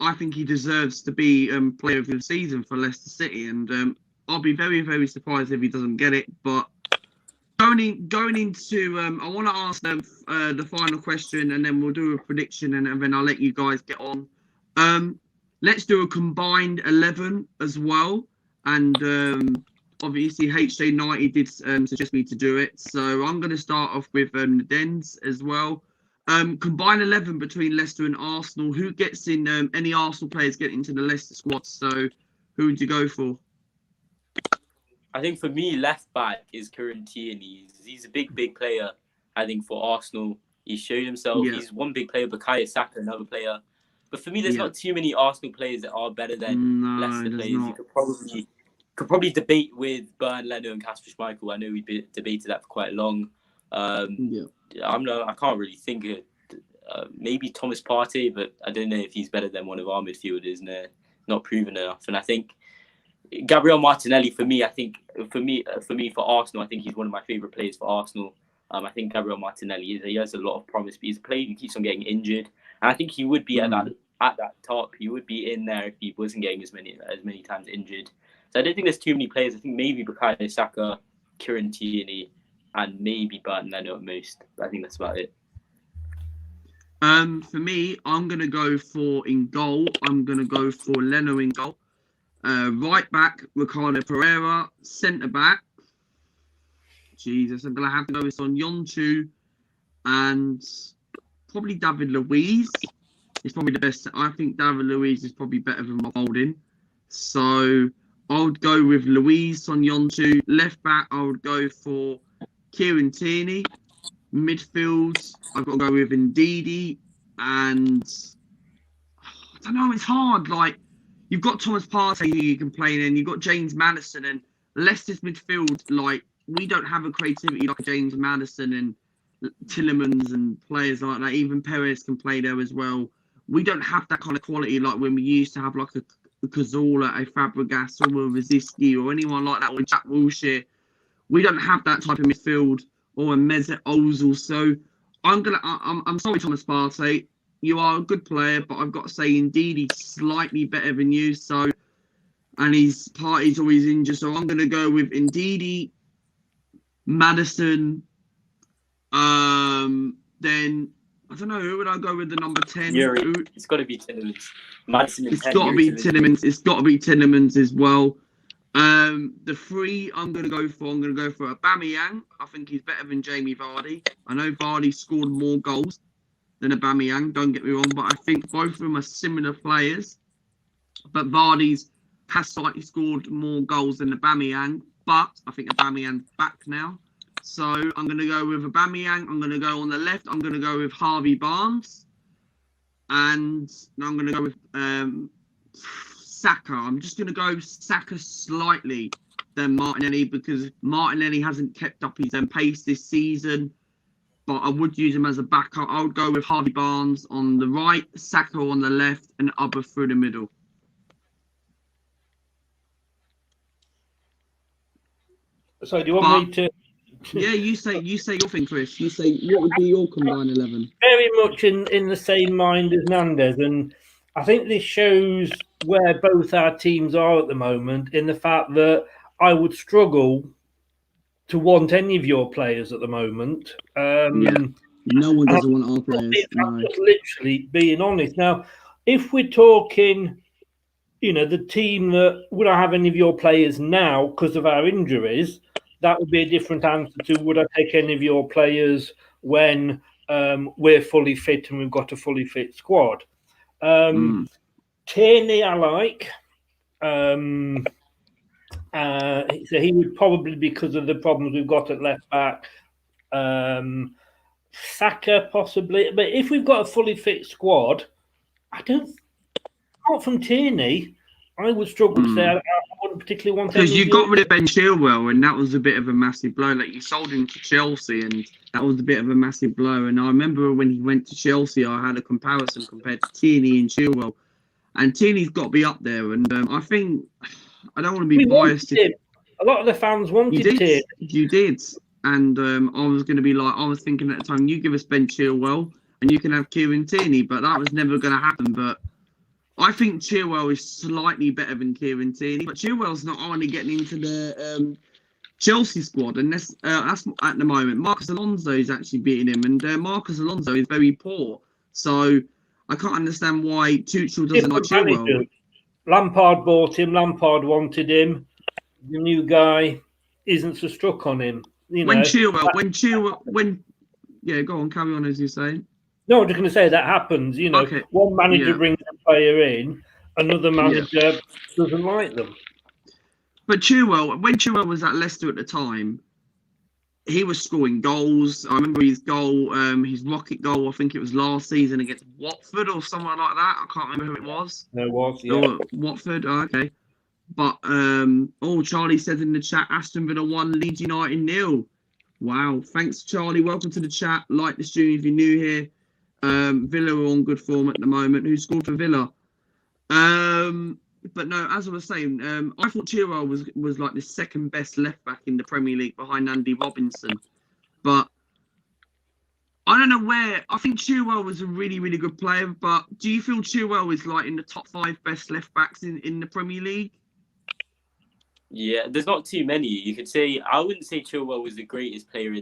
I think he deserves to be Player of the Season for Leicester City, and I'll be very, very surprised if he doesn't get it. But going into, I want to ask the final question, and then we'll do a prediction, and then I'll let you guys get on. Let's do a combined 11 as well, and obviously HJ90 did suggest me to do it, so I'm going to start off with the Dens as well. Combined 11 between Leicester and Arsenal. Who gets in? Any Arsenal players get into the Leicester squad? So, who would you go for? I think for me, left back is Kieran Tierney. He's a big player. I think for Arsenal, he showed himself. He's one big player. Bukayo Saka, another player. But for me, there's not too many Arsenal players that are better than Leicester players. Not. You could probably debate with Bernd Leno and Kasper Schmeichel. I know we debated that for quite long. I can't really think of maybe Thomas Partey, but I don't know if he's better than one of our midfielders. No, not proven enough. And I think Gabriel Martinelli for Arsenal, I think he's one of my favourite players for Arsenal. I think Gabriel Martinelli he has a lot of promise, but he's a player who keeps on getting injured, and I think he would be at that top. He would be in there if he wasn't getting as many times injured. So I don't think there's too many players. I think maybe Bukayo Saka, Kieran Tierney, and maybe Bernd Leno at most. I think that's about it. For me, I'm going to go for in goal. I'm going to go for Leno in goal. Right back, Ricardo Pereira. Centre back, Jesus, I'm going to have to go with Son Yonchu. And probably David Luiz is probably the best. I think David Luiz is probably better than Holding. So I would go with Luiz, Son Yonchu. Left back, I would go for Kieran Tierney. Midfield, I've got to go with Ndidi. And I don't know, it's hard. Like, you've got Thomas Partey who you can play in. You've got James Maddison. And Leicester's midfield, like, we don't have a creativity like James Maddison and Tillemans and players like that. Even Perez can play there as well. We don't have that kind of quality like when we used to have like a Cazorla, a Fabregas, or a Rosicky, or anyone like that, or Jack Wilshere. We don't have that type of midfield, or a Mesut Ozil. So I'm sorry, Thomas Partey. You are a good player, but I've got to say Ndidi slightly better than you. So, and his Partey's always injured. So I'm going to go with Ndidi, Maddison. Then I don't know, who would I go with the number 10? It's got to be Tillemans. Maddison. It's got to be Tillemans. It's got to be Tillemans as well. The 3 I'm going to go for Aubameyang. I think he's better than Jamie Vardy. I know Vardy scored more goals than Aubameyang, don't get me wrong, but I think both of them are similar players. But Vardy's has slightly scored more goals than Aubameyang, but I think Aubameyang's back now. So I'm going to go with Aubameyang. I'm going to go on the left. I'm going to go with Harvey Barnes. And I'm going to go with Saka. I'm just going to go Saka slightly than Martinelli because Martinelli hasn't kept up his pace this season. But I would use him as a backup. I would go with Harvey Barnes on the right, Saka on the left, and Ubba through the middle. So do you want me to Yeah, you say your thing, Chris. You say what would be your combined 11? Very much in the same mind as Nandez, and I think this shows where both our teams are at the moment. In the fact that I would struggle to want any of your players at the moment. No one doesn't want our players. I'm just literally being honest. Now, if we're talking, the team that would I have any of your players now because of our injuries, that would be a different answer to would I take any of your players when we're fully fit and we've got a fully fit squad. Tierney, I like. So he would probably, because of the problems we've got at left back. Saka possibly, but if we've got a fully fit squad, apart from Tierney, I would struggle to say I wouldn't particularly want because you got rid of Ben Chilwell, and that was a bit of a massive blow. Like you sold him to Chelsea, and that was a bit of a massive blow. And I remember when he went to Chelsea, I had a comparison compared to Tierney and Chilwell, and Tierney's got to be up there. And I think I don't want to be biased. A lot of the fans wanted Tierney. You did. And I was going to be like, I was thinking at the time, you give us Ben Chilwell and you can have Kieran Tierney, but that was never going to happen. But I think Chilwell is slightly better than Kieran Tierney, but Chilwell's not only getting into the Chelsea squad, and that's at the moment. Marcus Alonso is actually beating him, and Marcus Alonso is very poor. So I can't understand why Tuchel doesn't like Chilwell. Lampard bought him. Lampard wanted him. The new guy isn't so struck on him. Yeah, go on, carry on as you're saying. No, I'm just going to say that happens. One manager brings a player in, another manager doesn't like them. But when Chilwell was at Leicester at the time, he was scoring goals. I remember his goal, his rocket goal. I think it was last season against Watford or somewhere like that. I can't remember who it was. No, it was, yeah. Watford. Oh, okay. But Charlie says in the chat, Aston Villa 1, Leeds United 0. Wow, thanks Charlie. Welcome to the chat. Like the stream if you're new here. Villa are on good form at the moment. Who scored for Villa? But no, as I was saying, I thought Chilwell was like the second best left back in the Premier League behind Andy Robinson. But I don't know where. I think Chilwell was a really, really good player. But do you feel Chilwell is like in the top 5 best left backs in the Premier League? Yeah, there's not too many. You could say I wouldn't say Chilwell was the greatest player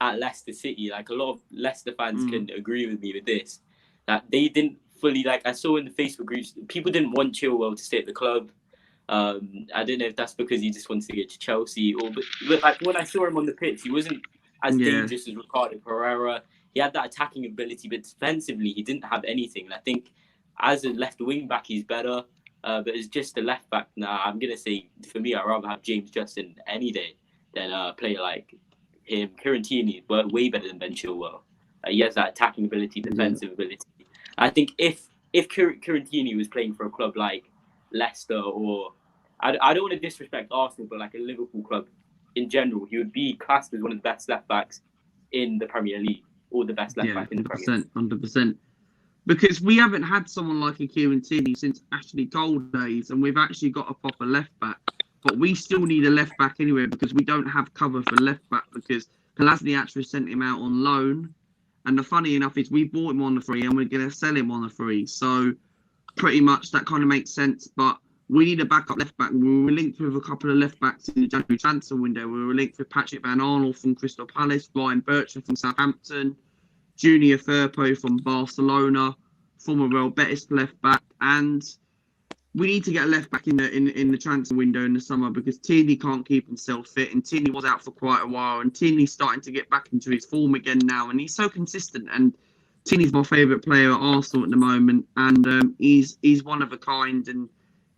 at Leicester City. Like a lot of Leicester fans can agree with me with this. That they didn't fully I saw in the Facebook groups, people didn't want Chilwell to stay at the club. I don't know if that's because he just wanted to get to Chelsea but like when I saw him on the pitch, he wasn't as dangerous as Ricardo Pereira. He had that attacking ability, but defensively he didn't have anything. And I think as a left wing back he's better. But as just a left back, I'm going to say, for me, I'd rather have James Justin any day than a player like him. Kieran Tierney is way better than Ben Chilwell. He has that attacking ability, defensive ability. I think if Kieran Tierney was playing for a club like Leicester or... I don't want to disrespect Arsenal, but like a Liverpool club in general, he would be classed as one of the best left backs in the Premier League, or the best left back in the Premier League. 100%. Because we haven't had someone like a Kieran Tierney since Ashley Cole days, and we've actually got a proper left back. But we still need a left back anyway because we don't have cover for left back because Kolasinac actually sent him out on loan. And the funny enough is we bought him on the free and we're going to sell him on the free. So pretty much that kind of makes sense. But we need a backup left back. We were linked with a couple of left backs in the January transfer window. We were linked with Patrick Van Arnold from Crystal Palace, Ryan Bertrand from Southampton, Junior Firpo from Barcelona, former Real Betis left back, and we need to get a left back in the transfer window in the summer because Tierney can't keep himself fit, and Tierney was out for quite a while, and Tierney's starting to get back into his form again now, and he's so consistent. And Tierney's my favourite player at Arsenal at the moment, and he's one of a kind. And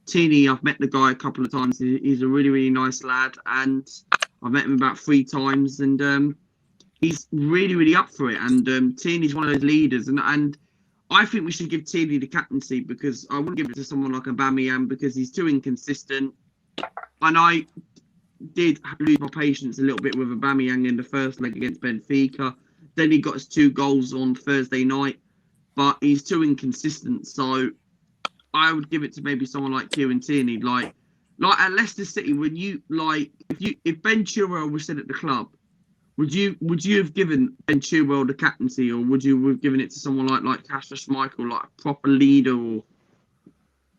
Tierney, I've met the guy a couple of times. He's a really, really nice lad, and I've met him about 3 times, and he's really, really up for it. And Tierney's one of those leaders. And I think we should give Tierney the captaincy because I wouldn't give it to someone like Aubameyang because he's too inconsistent. And I did lose my patience a little bit with Aubameyang in the first leg against Benfica. Then he got us 2 goals on Thursday night. But he's too inconsistent. So I would give it to maybe someone like Kieran Tierney. Like at Leicester City, when if Ben Chilwell was still at the club, Would you have given Ben Chilwell the captaincy, or would you have given it to someone like Kasper Schmeichel, like a proper leader? Or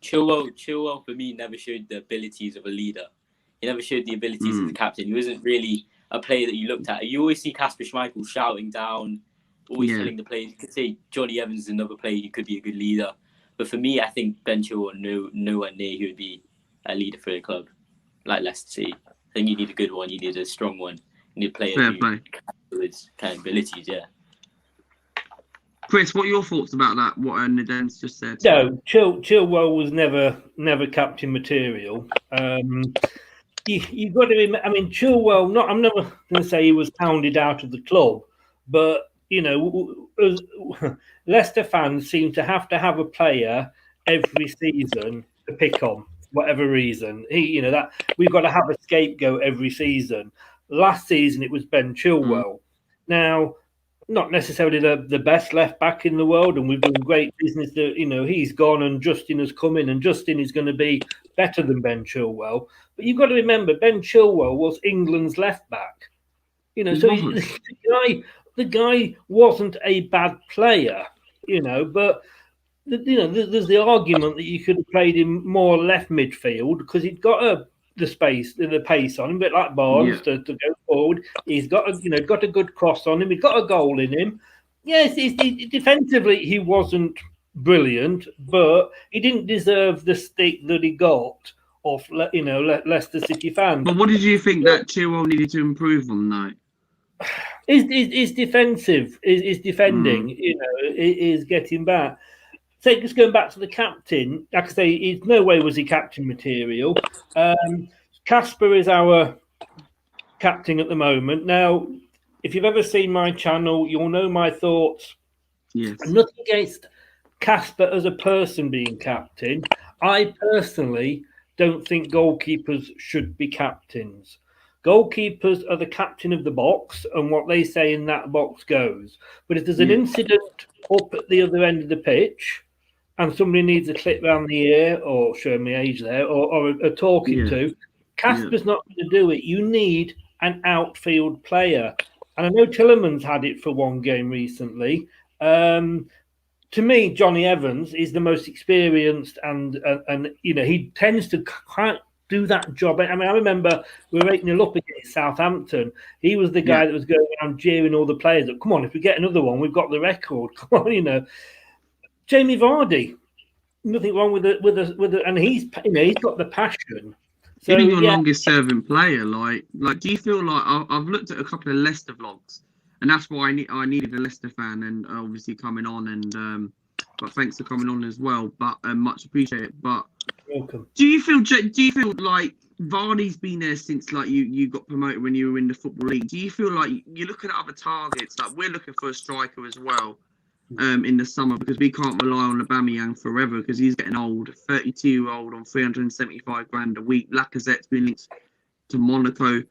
Chilwell for me never showed the abilities of a leader. He never showed the abilities as a captain. He wasn't really a player that you looked at. You always see Kasper Schmeichel shouting down, always telling the players. You could say Johnny Evans is another player who could be a good leader. But for me, I think Ben Chilwell nowhere near he would be a leader for a club like Leicester City. I think you need a good one. You need a strong one. You need a player who has kind of abilities, yeah. Chris, what are your thoughts about that? What Nadens just said? No, Chilwell was never captain material. You've got to remember. I mean, Chilwell. I'm never going to say he was hounded out of the club, but Leicester fans seem to have a player every season to pick on, whatever reason. That we've got to have a scapegoat every season. Last season it was Ben Chilwell. Now, not necessarily the best left back in the world, and we've done great business. He's gone and Justin has come in, and Justin is going to be better than Ben Chilwell. But you've got to remember, Ben Chilwell was England's left back. The guy wasn't a bad player. But there's the argument that you could have played him more left midfield because he'd got the pace on him, a bit like Barnes to go forward. He's got a good cross on him. He's got a goal in him. Yes, defensively he wasn't brilliant, but he didn't deserve the stick that he got off Leicester City fans. But what did you think that Chilwell needed to improve on though? Is defensive, is defending, is getting back. So just going back to the captain, like I say, no way was he captain material. Kasper is our captain at the moment. Now, if you've ever seen my channel, you'll know my thoughts. Yes. Nothing against Kasper as a person being captain. I personally don't think goalkeepers should be captains. Goalkeepers are the captain of the box, and what they say in that box goes. But if there's an incident up at the other end of the pitch, and somebody needs a clip round the ear, or showing me age there, or a talking to, Kasper's not going to do it. You need an outfield player. And I know Tillerman's had it for one game recently. To me, Johnny Evans is the most experienced, and he tends to do that job. I mean, I remember we were 8-0 up against Southampton. He was the guy that was going around jeering all the players up. Come on, if we get another one, we've got the record. Come on, Jamie Vardy, nothing wrong with it, and he's got the passion. So, even your longest serving player, like, do you feel like I've looked at a couple of Leicester vlogs, and that's why I needed a Leicester fan, and obviously coming on, and but thanks for coming on as well. But much appreciated. But welcome. Do you feel like Vardy's been there since like you got promoted when you were in the Football League? Do you feel like you're looking at other targets? Like we're looking for a striker as well. In the summer, because we can't rely on Aubameyang forever because he's getting old. 32-year-old on 375 grand a week. Lacazette's been linked to Monaco.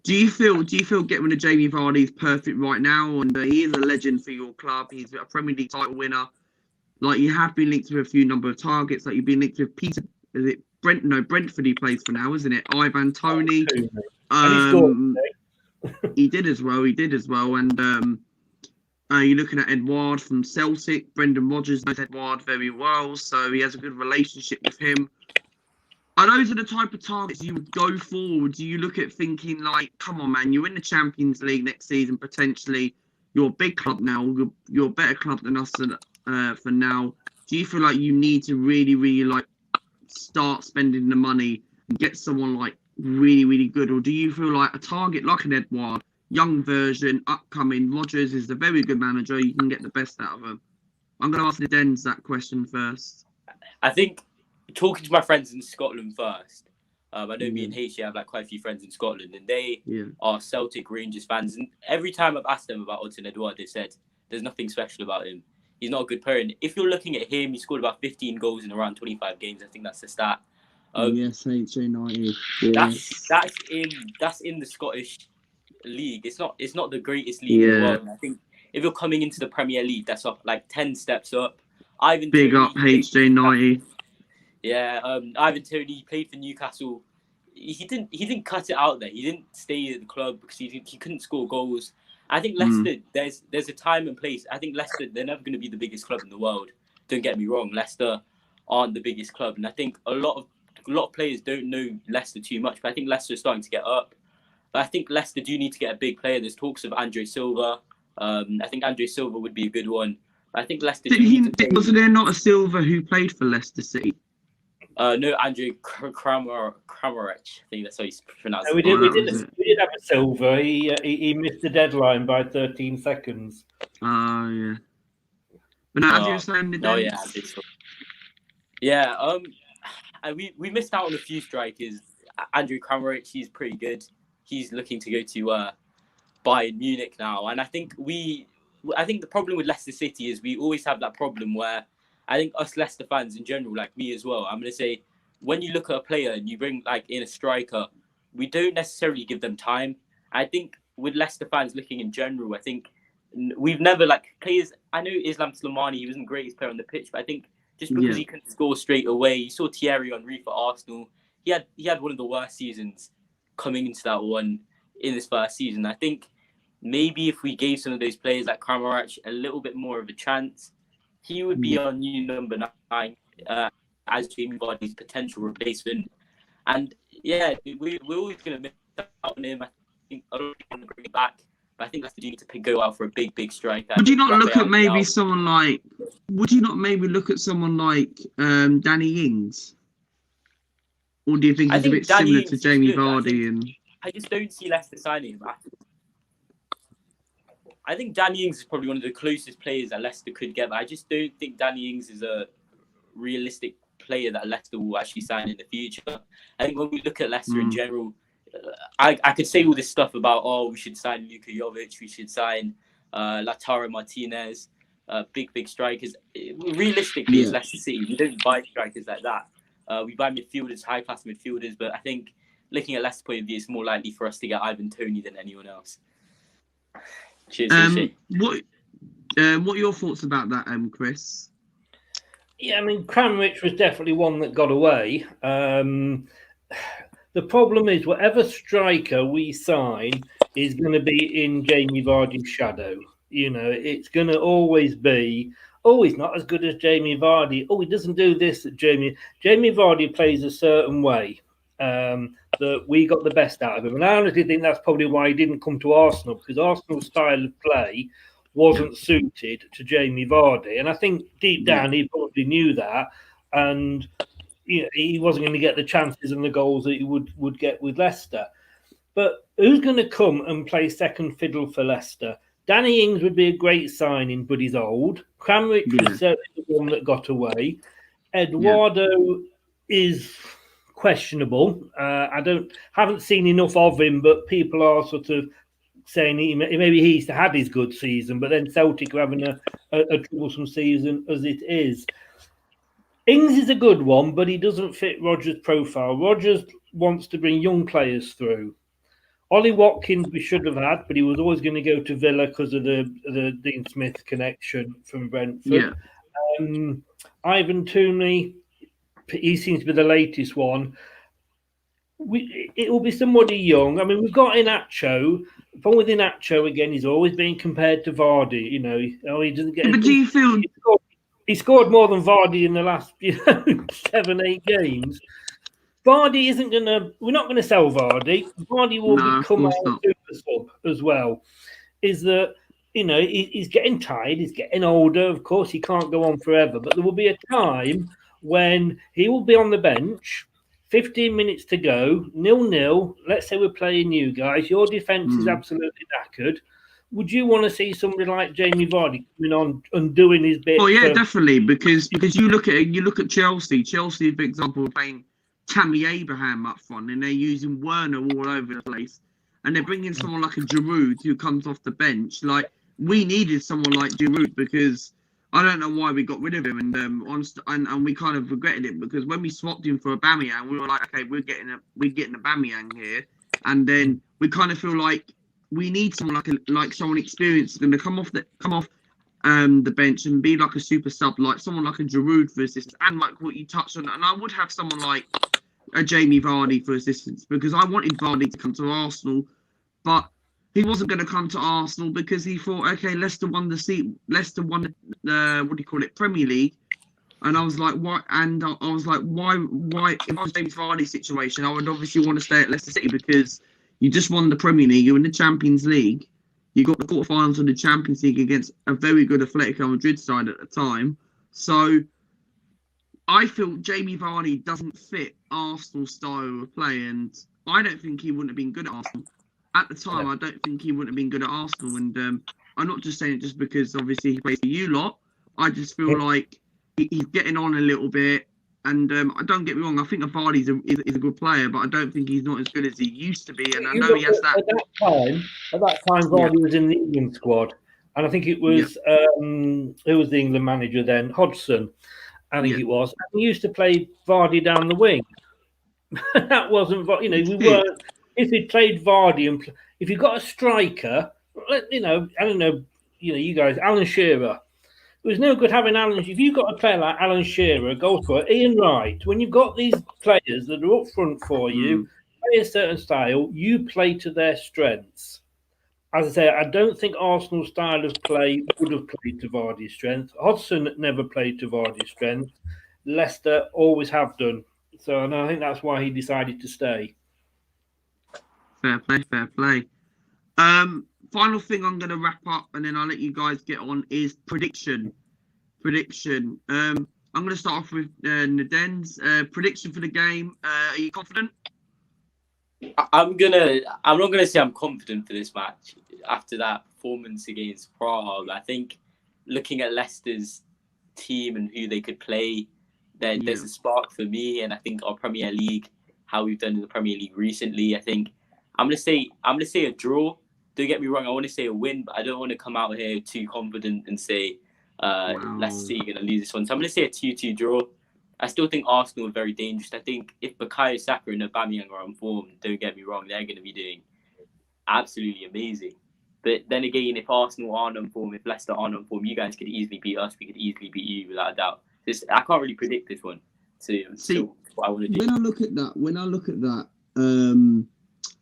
Do you feel getting rid of Jamie Vardy is perfect right now? And he is a legend for your club. He's a Premier League title winner. Like you have been linked to a few number of targets. Like you've been linked with Peter. Is it Brent? No, Brentford he plays for now, isn't it? Ivan Toney. He did as well. And you're looking at Edouard from Celtic. Brendan Rodgers knows Edouard very well, so he has a good relationship with him. Are those the type of targets you would go for? Or do you look at thinking like, come on, man, you're in the Champions League next season potentially. You're a big club now. You're a better club than us for now. Do you feel like you need to really, really like start spending the money and get someone like really, really good, or do you feel like a target like an Edouard? Young version, upcoming. Rodgers is a very good manager. You can get the best out of him. I'm going to ask the Dens that question first. I think talking to my friends in Scotland first. I know me and H have like quite a few friends in Scotland, and they are Celtic Rangers fans. And every time I've asked them about Odsonne Edouard, they said there's nothing special about him. He's not a good player. And if you're looking at him, he scored about 15 goals in around 25 games. I think that's the stat. Yes, HA90. That's in the Scottish league. It's not the greatest league in the world. And I think if you're coming into the Premier League, that's up like 10 steps up. Ivan Big Toney, up HJ90. Yeah, Ivan Toney played for Newcastle he didn't cut it out there. He didn't stay at the club because he couldn't score goals. I think Leicester, there's a time and place. I think Leicester, they're never going to be the biggest club in the world. Don't get me wrong, Leicester aren't the biggest club, and I think a lot of players don't know Leicester too much. But I think Leicester is starting to get up. But I think Leicester do need to get a big player. There's talks of Andre Silva. I think Andre Silva would be a good one. But I think Leicester. Wasn't there not a Silva who played for Leicester City? No, Andre Kramaric. I think that's how he's pronounced. No, we did have a Silva. He missed the deadline by 13 seconds. Oh yeah. But now you're saying the we missed out on a few strikers. Andrew Kramaric, he's pretty good. He's looking to go to Bayern Munich now, and I think the problem with Leicester City is we always have that problem where I think us Leicester fans in general, like me as well, I'm going to say, when you look at a player and you bring like in a striker, we don't necessarily give them time. I think with Leicester fans looking in general, I think we've never players. I know Islam Slimani, he wasn't the greatest player on the pitch, but I think just because he couldn't score straight away, you saw Thierry Henry for Arsenal. He had one of the worst seasons coming into that one in his first season. I think maybe if we gave some of those players like Kramaric a little bit more of a chance, he would be our new number 9 as Jamie Vardy's potential replacement. And yeah, we're always going to miss out on him. I think I don't want to bring it back, but I think that's the need to go out for a big striker. Would you not look at maybe someone like? Would you not maybe look at someone like Danny Ings? Or do you think he's a bit similar to Jamie Vardy? I just don't see Leicester signing him. I think Danny Ings is probably one of the closest players that Leicester could get, but I just don't think Danny Ings is a realistic player that Leicester will actually sign in the future. I think when we look at Leicester in general, I could say all this stuff about, we should sign Luka Jovic, we should sign Lautaro Martinez, big strikers. Realistically, it's Leicester City. We don't buy strikers like that. We buy midfielders, high-class midfielders, but I think looking at Leicester's point of view, it's more likely for us to get Ivan Toney than anyone else. Cheers, what are your thoughts about that, Chris? Yeah, I mean, Kramaric was definitely one that got away. The problem is, whatever striker we sign is going to be in Jamie Vardy's shadow. You know, it's going to always be, he's not as good as Jamie Vardy. He doesn't do this that Jamie Vardy plays a certain way. That we got the best out of him. And I honestly think that's probably why he didn't come to Arsenal, because Arsenal's style of play wasn't suited to Jamie Vardy. And I think deep down he probably knew that. And he wasn't going to get the chances and the goals that he would get with Leicester. But who's going to come and play second fiddle for Leicester? Danny Ings would be a great signing, but he's old. Kramaric was certainly the one that got away. Eduardo is questionable. I haven't seen enough of him, but people are sort of saying maybe he's had his good season, but then Celtic are having a troublesome season as it is. Ings is a good one, but he doesn't fit Rodgers' profile. Rodgers wants to bring young players through. Ollie Watkins we should have had, but he was always going to go to Villa because of the Dean Smith connection from Brentford. Ivan Toney, he seems to be the latest one. It will be somebody young. I mean, we've got Inacho. The problem with Inacho, again, he's always being compared to Vardy. You know, he doesn't get. But do you feel he scored more than Vardy in the last 7-8 games? Vardy isn't going to. We're not going to sell Vardy. Vardy will become our super sub as well. Is that he's getting tired. He's getting older. Of course, he can't go on forever. But there will be a time when he will be on the bench, 15 minutes to go, 0-0. Let's say we're playing you guys. Your defence is absolutely knackered. Would you want to see somebody like Jamie Vardy coming on and doing his bit? Oh yeah, definitely. Because you look at Chelsea. Chelsea, for example, playing Tammy Abraham up front, and they're using Werner all over the place, and they're bringing someone like a Giroud who comes off the bench. Like, we needed someone like Giroud because I don't know why we got rid of him, and we kind of regretted it because when we swapped him for Aubameyang, we were like, okay, we're getting Aubameyang here, and then we kind of feel like we need someone like someone experienced going to come off the bench and be like a super sub, like someone like a Giroud for assistance, and like what you touched on. And I would have someone like Jamie Vardy for assistance, because I wanted Vardy to come to Arsenal, but he wasn't going to come to Arsenal because he thought, okay, Leicester won the what do you call it, Premier League. And I was like, why? And I was like, why? If I was James Vardy's situation, I would obviously want to stay at Leicester City because you just won the Premier League, you're in the Champions League, you got the quarterfinals of the Champions League against a very good Atletico Madrid side at the time. So I feel Jamie Vardy doesn't fit Arsenal's style of play, and I don't think he wouldn't have been good at Arsenal. At the time, I don't think he wouldn't have been good at Arsenal, and I'm not just saying it just because obviously he plays for you lot. I just feel like he's getting on a little bit, and don't get me wrong, I think Vardy is a good player, but I don't think he's not as good as he used to be, and I know he has that. At that time, Vardy was in the England squad, and I think it was who was the England manager then? Hodgson, I think it was. And he used to play Vardy down the wing. That wasn't, we weren't. If he played Vardy and if you got a striker, I don't know, you guys, Alan Shearer. It was no good having Alan. If you've got a player like Alan Shearer, a goal scorer, Ian Wright, when you've got these players that are up front for you, play a certain style, you play to their strengths. As I say, I don't think Arsenal's style of play would have played to Vardy's strength. Hodgson never played to Vardy's strength. Leicester always have done. So and I think that's why he decided to stay. Fair play. Final thing I'm going to wrap up, and then I'll let you guys get on, is prediction. I'm going to start off with Naden's prediction for the game. Are you confident? I'm not gonna say I'm confident for this match after that performance against Prague. I think looking at Leicester's team and who they could play, there's a spark for me, and I think our Premier League, how we've done in the Premier League recently, I think I'm gonna say a draw. Don't get me wrong, I want to say a win, but I don't want to come out here too confident and say Leicester City are gonna lose this one. So I'm gonna say a 2-2 draw. I still think Arsenal are very dangerous. I think if Bukayo Saka and Aubameyang are on form, don't get me wrong, they're going to be doing absolutely amazing. But then again, if Arsenal aren't on form, if Leicester aren't on form, you guys could easily beat us. We could easily beat you without a doubt. I can't really predict this one. So what I want to do. When I look at that,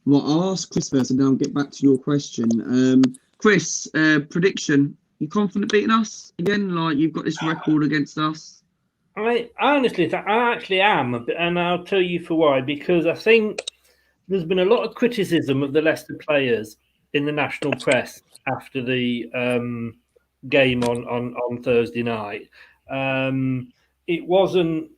well, I'll ask Chris first, and then I'll get back to your question. Chris, prediction: you confident beating us again? Like you've got this record against us. I actually am, and I'll tell you for why. Because I think there's been a lot of criticism of the Leicester players in the national press after the game on Thursday night. It wasn't,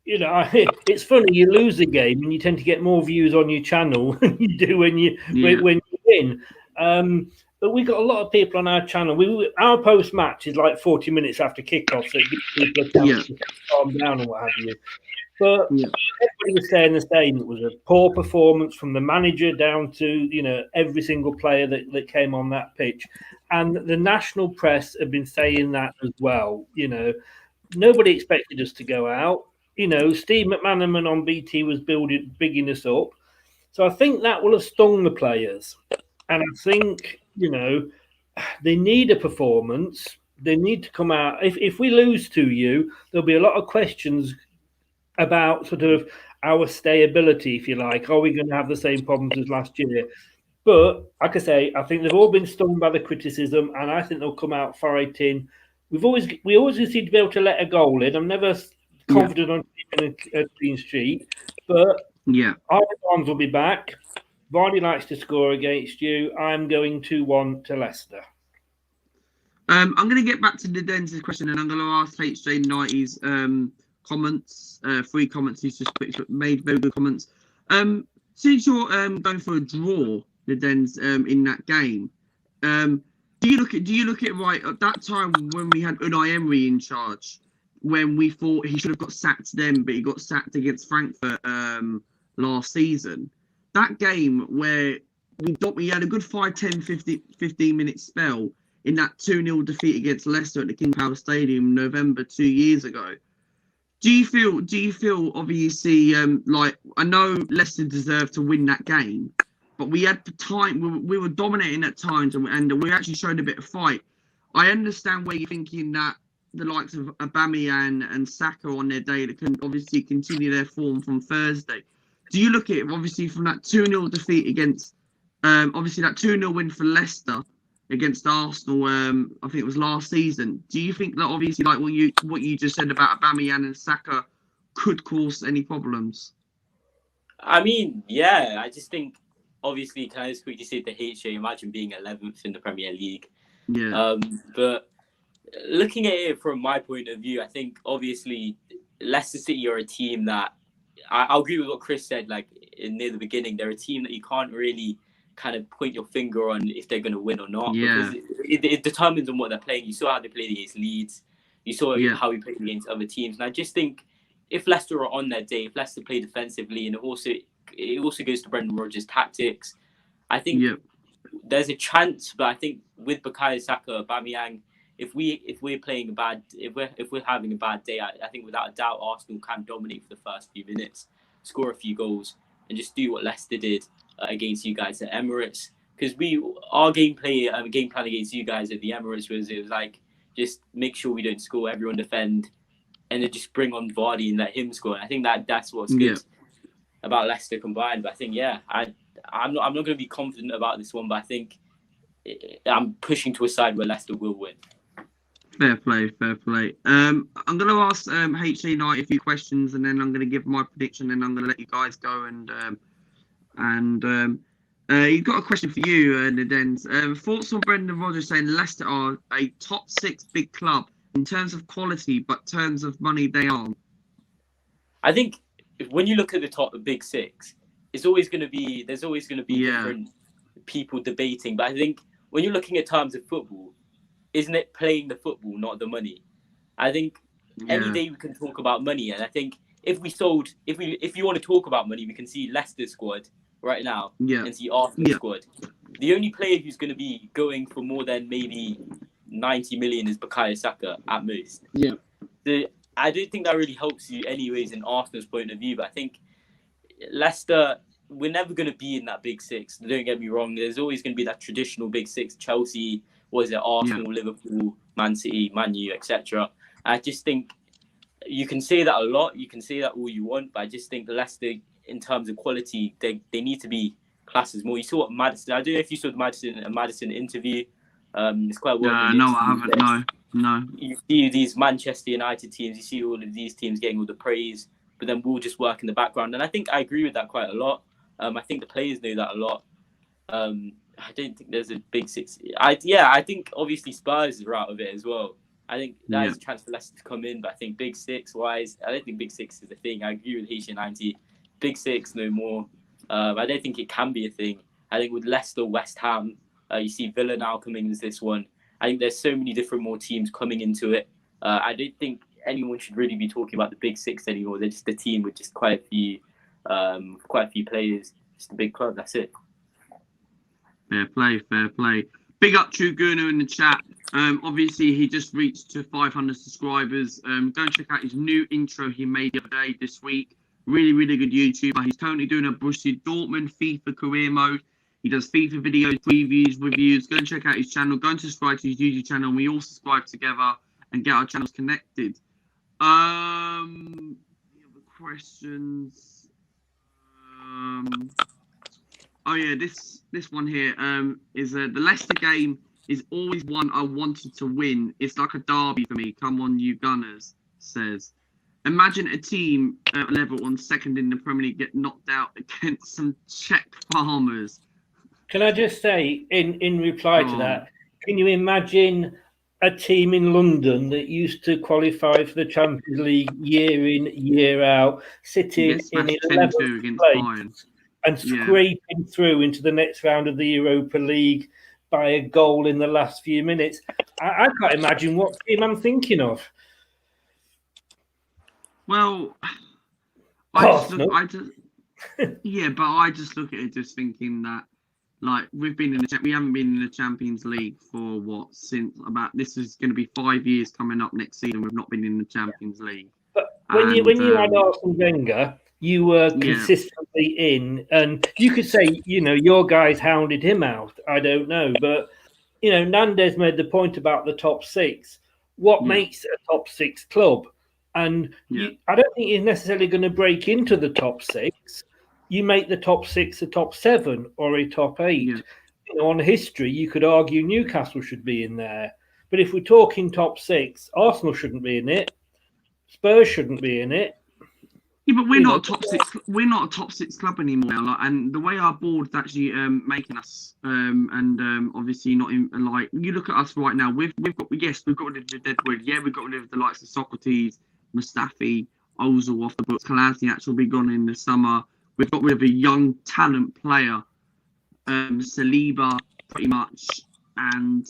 it's funny, you lose a game and you tend to get more views on your channel than you do when you win. But we got a lot of people on our channel. Our post match is like 40 minutes after kickoff, so it gives people a chance to calm down and what have you. But everybody was saying the same. It was a poor performance from the manager down to every single player that came on that pitch, and the national press have been saying that as well. Nobody expected us to go out. Steve McManaman on BT was bigging us up, so I think that will have stung the players, and I think. They need a performance. They need to come out. If we lose to you, there'll be a lot of questions about sort of our stayability, if you like. Are we going to have the same problems as last year? But like I say, I think they've all been stung by the criticism, and I think they'll come out fighting. We always seem to be able to let a goal in. I'm never confident on keeping a clean sheet, but our arms will be back. Vardy likes to score against you. I'm going 2-1 to Leicester. I'm going to get back to the Denzel's question, and I'm going to ask HJ90's comments. 3 comments. He's just made very good comments. Since you're going for a draw, the Dens in that game, do you look at right at that time when we had Unai Emery in charge, when we thought he should have got sacked then, but he got sacked against Frankfurt last season? That game where we had a good 5, 10, 15 minute spell in that 2-0 defeat against Leicester at the King Power Stadium November 2 years ago. Do you feel obviously like, I know Leicester deserved to win that game, but we had time, we were dominating at times, and we actually showed a bit of fight. I understand where you're thinking that the likes of Aubameyang and Saka on their day that can obviously continue their form from Thursday. Do you look at it obviously from that 2-0 defeat against, obviously that 2-0 win for Leicester against Arsenal, I think it was last season. Do you think that obviously like what you just said about Aubameyang and Saka could cause any problems? I mean, yeah, I just think obviously, can I just quickly say the HA, imagine being 11th in the Premier League. Yeah. But looking at it from my point of view, I think obviously Leicester City are a team that I'll agree with what Chris said. Like near the beginning, they're a team that you can't really kind of point your finger on if they're going to win or not. Yeah. Because it determines on what they're playing. You saw how they played against Leeds. You saw how we played against other teams. And I just think if Leicester are on their day, if Leicester play defensively, and it also goes to Brendan Rodgers' tactics, I think there's a chance. But I think with Bukayo Saka, Aubameyang, if we're having a bad day, I think without a doubt Arsenal can dominate for the first few minutes, score a few goals, and just do what Leicester did against you guys at Emirates. Because our game plan against you guys at the Emirates was like just make sure we don't score, everyone defend, and then just bring on Vardy and let him score. And I think that's what's good about Leicester combined. But I think I'm not going to be confident about this one, but I think I'm pushing to a side where Leicester will win. Fair play. I'm going to ask HA Knight a few questions, and then I'm going to give my prediction, and I'm going to let you guys go. And you've got a question for you, Nadens. Thoughts on Brendan Rodgers saying Leicester are a top 6 big club in terms of quality, but in terms of money they aren't? I think when you look at the big 6, there's always going to be different people debating. But I think when you're looking at terms of football, isn't it playing the football, not the money? I think any day we can talk about money, and I think if you want to talk about money, we can see Leicester's squad right now and see Arsenal's squad. The only player who's going to be going for more than maybe 90 million is Bukayo Saka at most. I don't think that really helps you anyways in Arsenal's point of view, but I think Leicester, we're never going to be in that big 6. Don't get me wrong. There's always going to be that traditional big 6, Chelsea, Arsenal, Liverpool, Man City, Man U, etc. I just think you can say that a lot. You can say that all you want, but I just think Leicester, in terms of quality, they need to be classes more. You saw what Maddison. I don't know if you saw the Maddison interview. It's quite well. No, I haven't. No. You see these Manchester United teams. You see all of these teams getting all the praise, but then we'll just work in the background. And I think I agree with that quite a lot. I think the players know that a lot. I don't think there's a big 6. I think obviously Spurs are out of it as well. I think that is a chance for Leicester to come in, but I think big 6 wise, I don't think big 6 is a thing. I agree with HA90. Big 6, no more. I don't think it can be a thing. I think with Leicester, West Ham, you see Villa now coming into this one. I think there's so many different more teams coming into it. I don't think anyone should really be talking about the big 6 anymore. They're just a team with just quite a few players. Just a big club. That's it. Fair play. Big up Truguna in the chat. Obviously, he just reached to 500 subscribers. Go and check out his new intro he made the other day this week. Really, really good YouTuber. He's currently doing a Borussia Dortmund FIFA career mode. He does FIFA videos, previews, reviews. Go and check out his channel. Go and subscribe to his YouTube channel. And we all subscribe together and get our channels connected. Any other questions? This one here is the Leicester game is always one I wanted to win. It's like a derby for me. Come on, you Gunners, says. Imagine a team level on second in the Premier League get knocked out against some Czech farmers. Can I just say, in reply to that, can you imagine a team in London that used to qualify for the Champions League year in, year out, sitting in 11th place and scraping through into the next round of the Europa League by a goal in the last few minutes? I can't imagine what team I'm thinking of. Well, I just look at it just thinking that, like, we haven't been in the Champions League for this is going to be 5 years coming up next season. We've not been in the Champions League. But when you had Arsene Wenger, you were consistently in, and you could say, your guys hounded him out. I don't know, but Nandez made the point about the top 6. what makes a top 6 club. And I don't think you're necessarily going to break into the top 6. You make the top 6 a top 7 or a top 8. Yeah. You know, on history, you could argue Newcastle should be in there. But if we're talking top 6, Arsenal shouldn't be in it. Spurs shouldn't be in it. Yeah, but we're not a top 6. We're not a top 6 club anymore. Like, and the way our board's actually making us, obviously not in, like, you look at us right now. We've got rid of the Deadwood. Yeah, we've got rid of the likes of Socrates, Mustafi, Ozil off the books. Kolasinac will be gone in the summer. We've got rid of a young talent player, Saliba, pretty much, and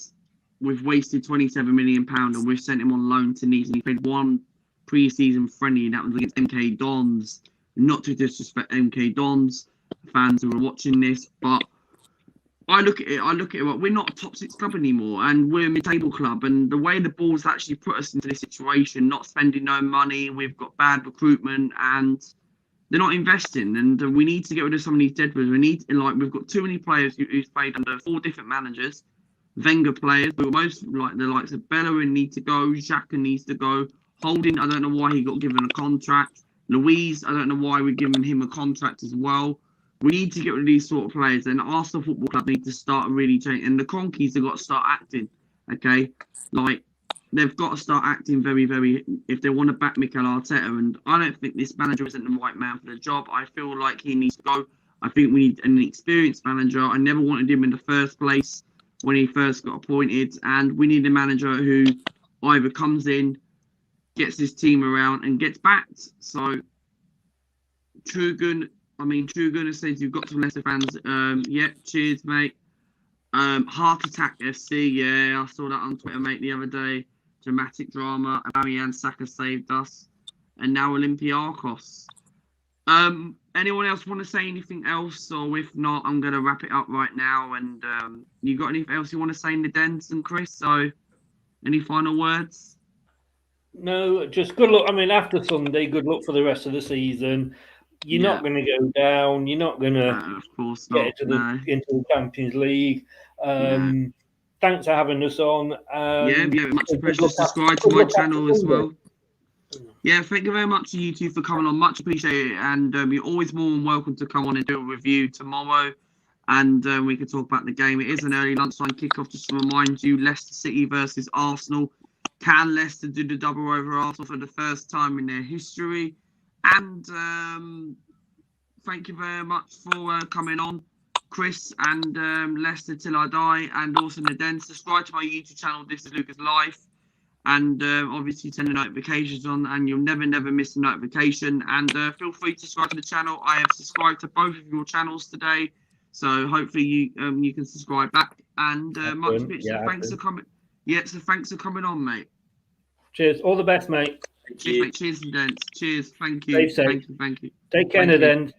we've wasted £27 million and we've sent him on loan to Nice. And he played one pre-season friendly, and that was against MK Dons. Not to disrespect MK Dons fans who are watching this, but I look at it. Well, we're not a top 6 club anymore, and we're a mid-table club. And the way the board's actually put us into this situation, not spending no money, we've got bad recruitment, and they're not investing. And we need to get rid of some of these deadwoods. We've got too many players who's played under 4 different managers. Wenger players, but most like the likes of Bellerin need to go, Xhaka needs to go. Holding, I don't know why he got given a contract. Louise, I don't know why we're giving him a contract as well. We need to get rid of these sort of players. And Arsenal Football Club need to start really changing. And the Conkeys have got to start acting, okay? Like, they've got to start acting very, very, if they want to back Mikel Arteta. And I don't think this manager isn't the right man for the job. I feel like he needs to go. I think we need an experienced manager. I never wanted him in the first place when he first got appointed. And we need a manager who either comes in, gets his team around and gets backed. So Trugan says you've got some Leicester fans. Yeah, cheers, mate. Heart Attack FC, yeah, I saw that on Twitter, mate, the other day. Dramatic drama. Aubameyang, Saka saved us. And now Olympiacos. Anyone else want to say anything else? Or if not, I'm going to wrap it up right now. And you got anything else you want to say in the dens and Chris? So any final words? No, just good luck. I mean, after Sunday, good luck for the rest of the season. You're not going to go down. You're not going to of course get not, into the Champions League. Thanks for having us on. Much appreciated. Subscribe to my channel as well. Yeah, thank you very much to you two for coming on. Much appreciated. And you're always more than welcome to come on and do a review tomorrow. And we can talk about the game. It is an early lunchtime kickoff. Just to remind you, Leicester City versus Arsenal. Can Leicester do the double over Arsenal for the first time in their history? And thank you very much for coming on, Chris, and Leicester Till I Die, and also Naden. Subscribe to my YouTube channel. This is Luca's Life. And obviously turn the notifications on, and you'll never miss a notification. And feel free to subscribe to the channel. I have subscribed to both of your channels today, so hopefully you can subscribe back. And much appreciated. Thanks for coming. Yeah, so thanks for coming on, mate. Cheers. All the best, mate. Cheers, mate. Cheers and dents. Cheers. Thank you. Stay safe. Thank you. Take care, then.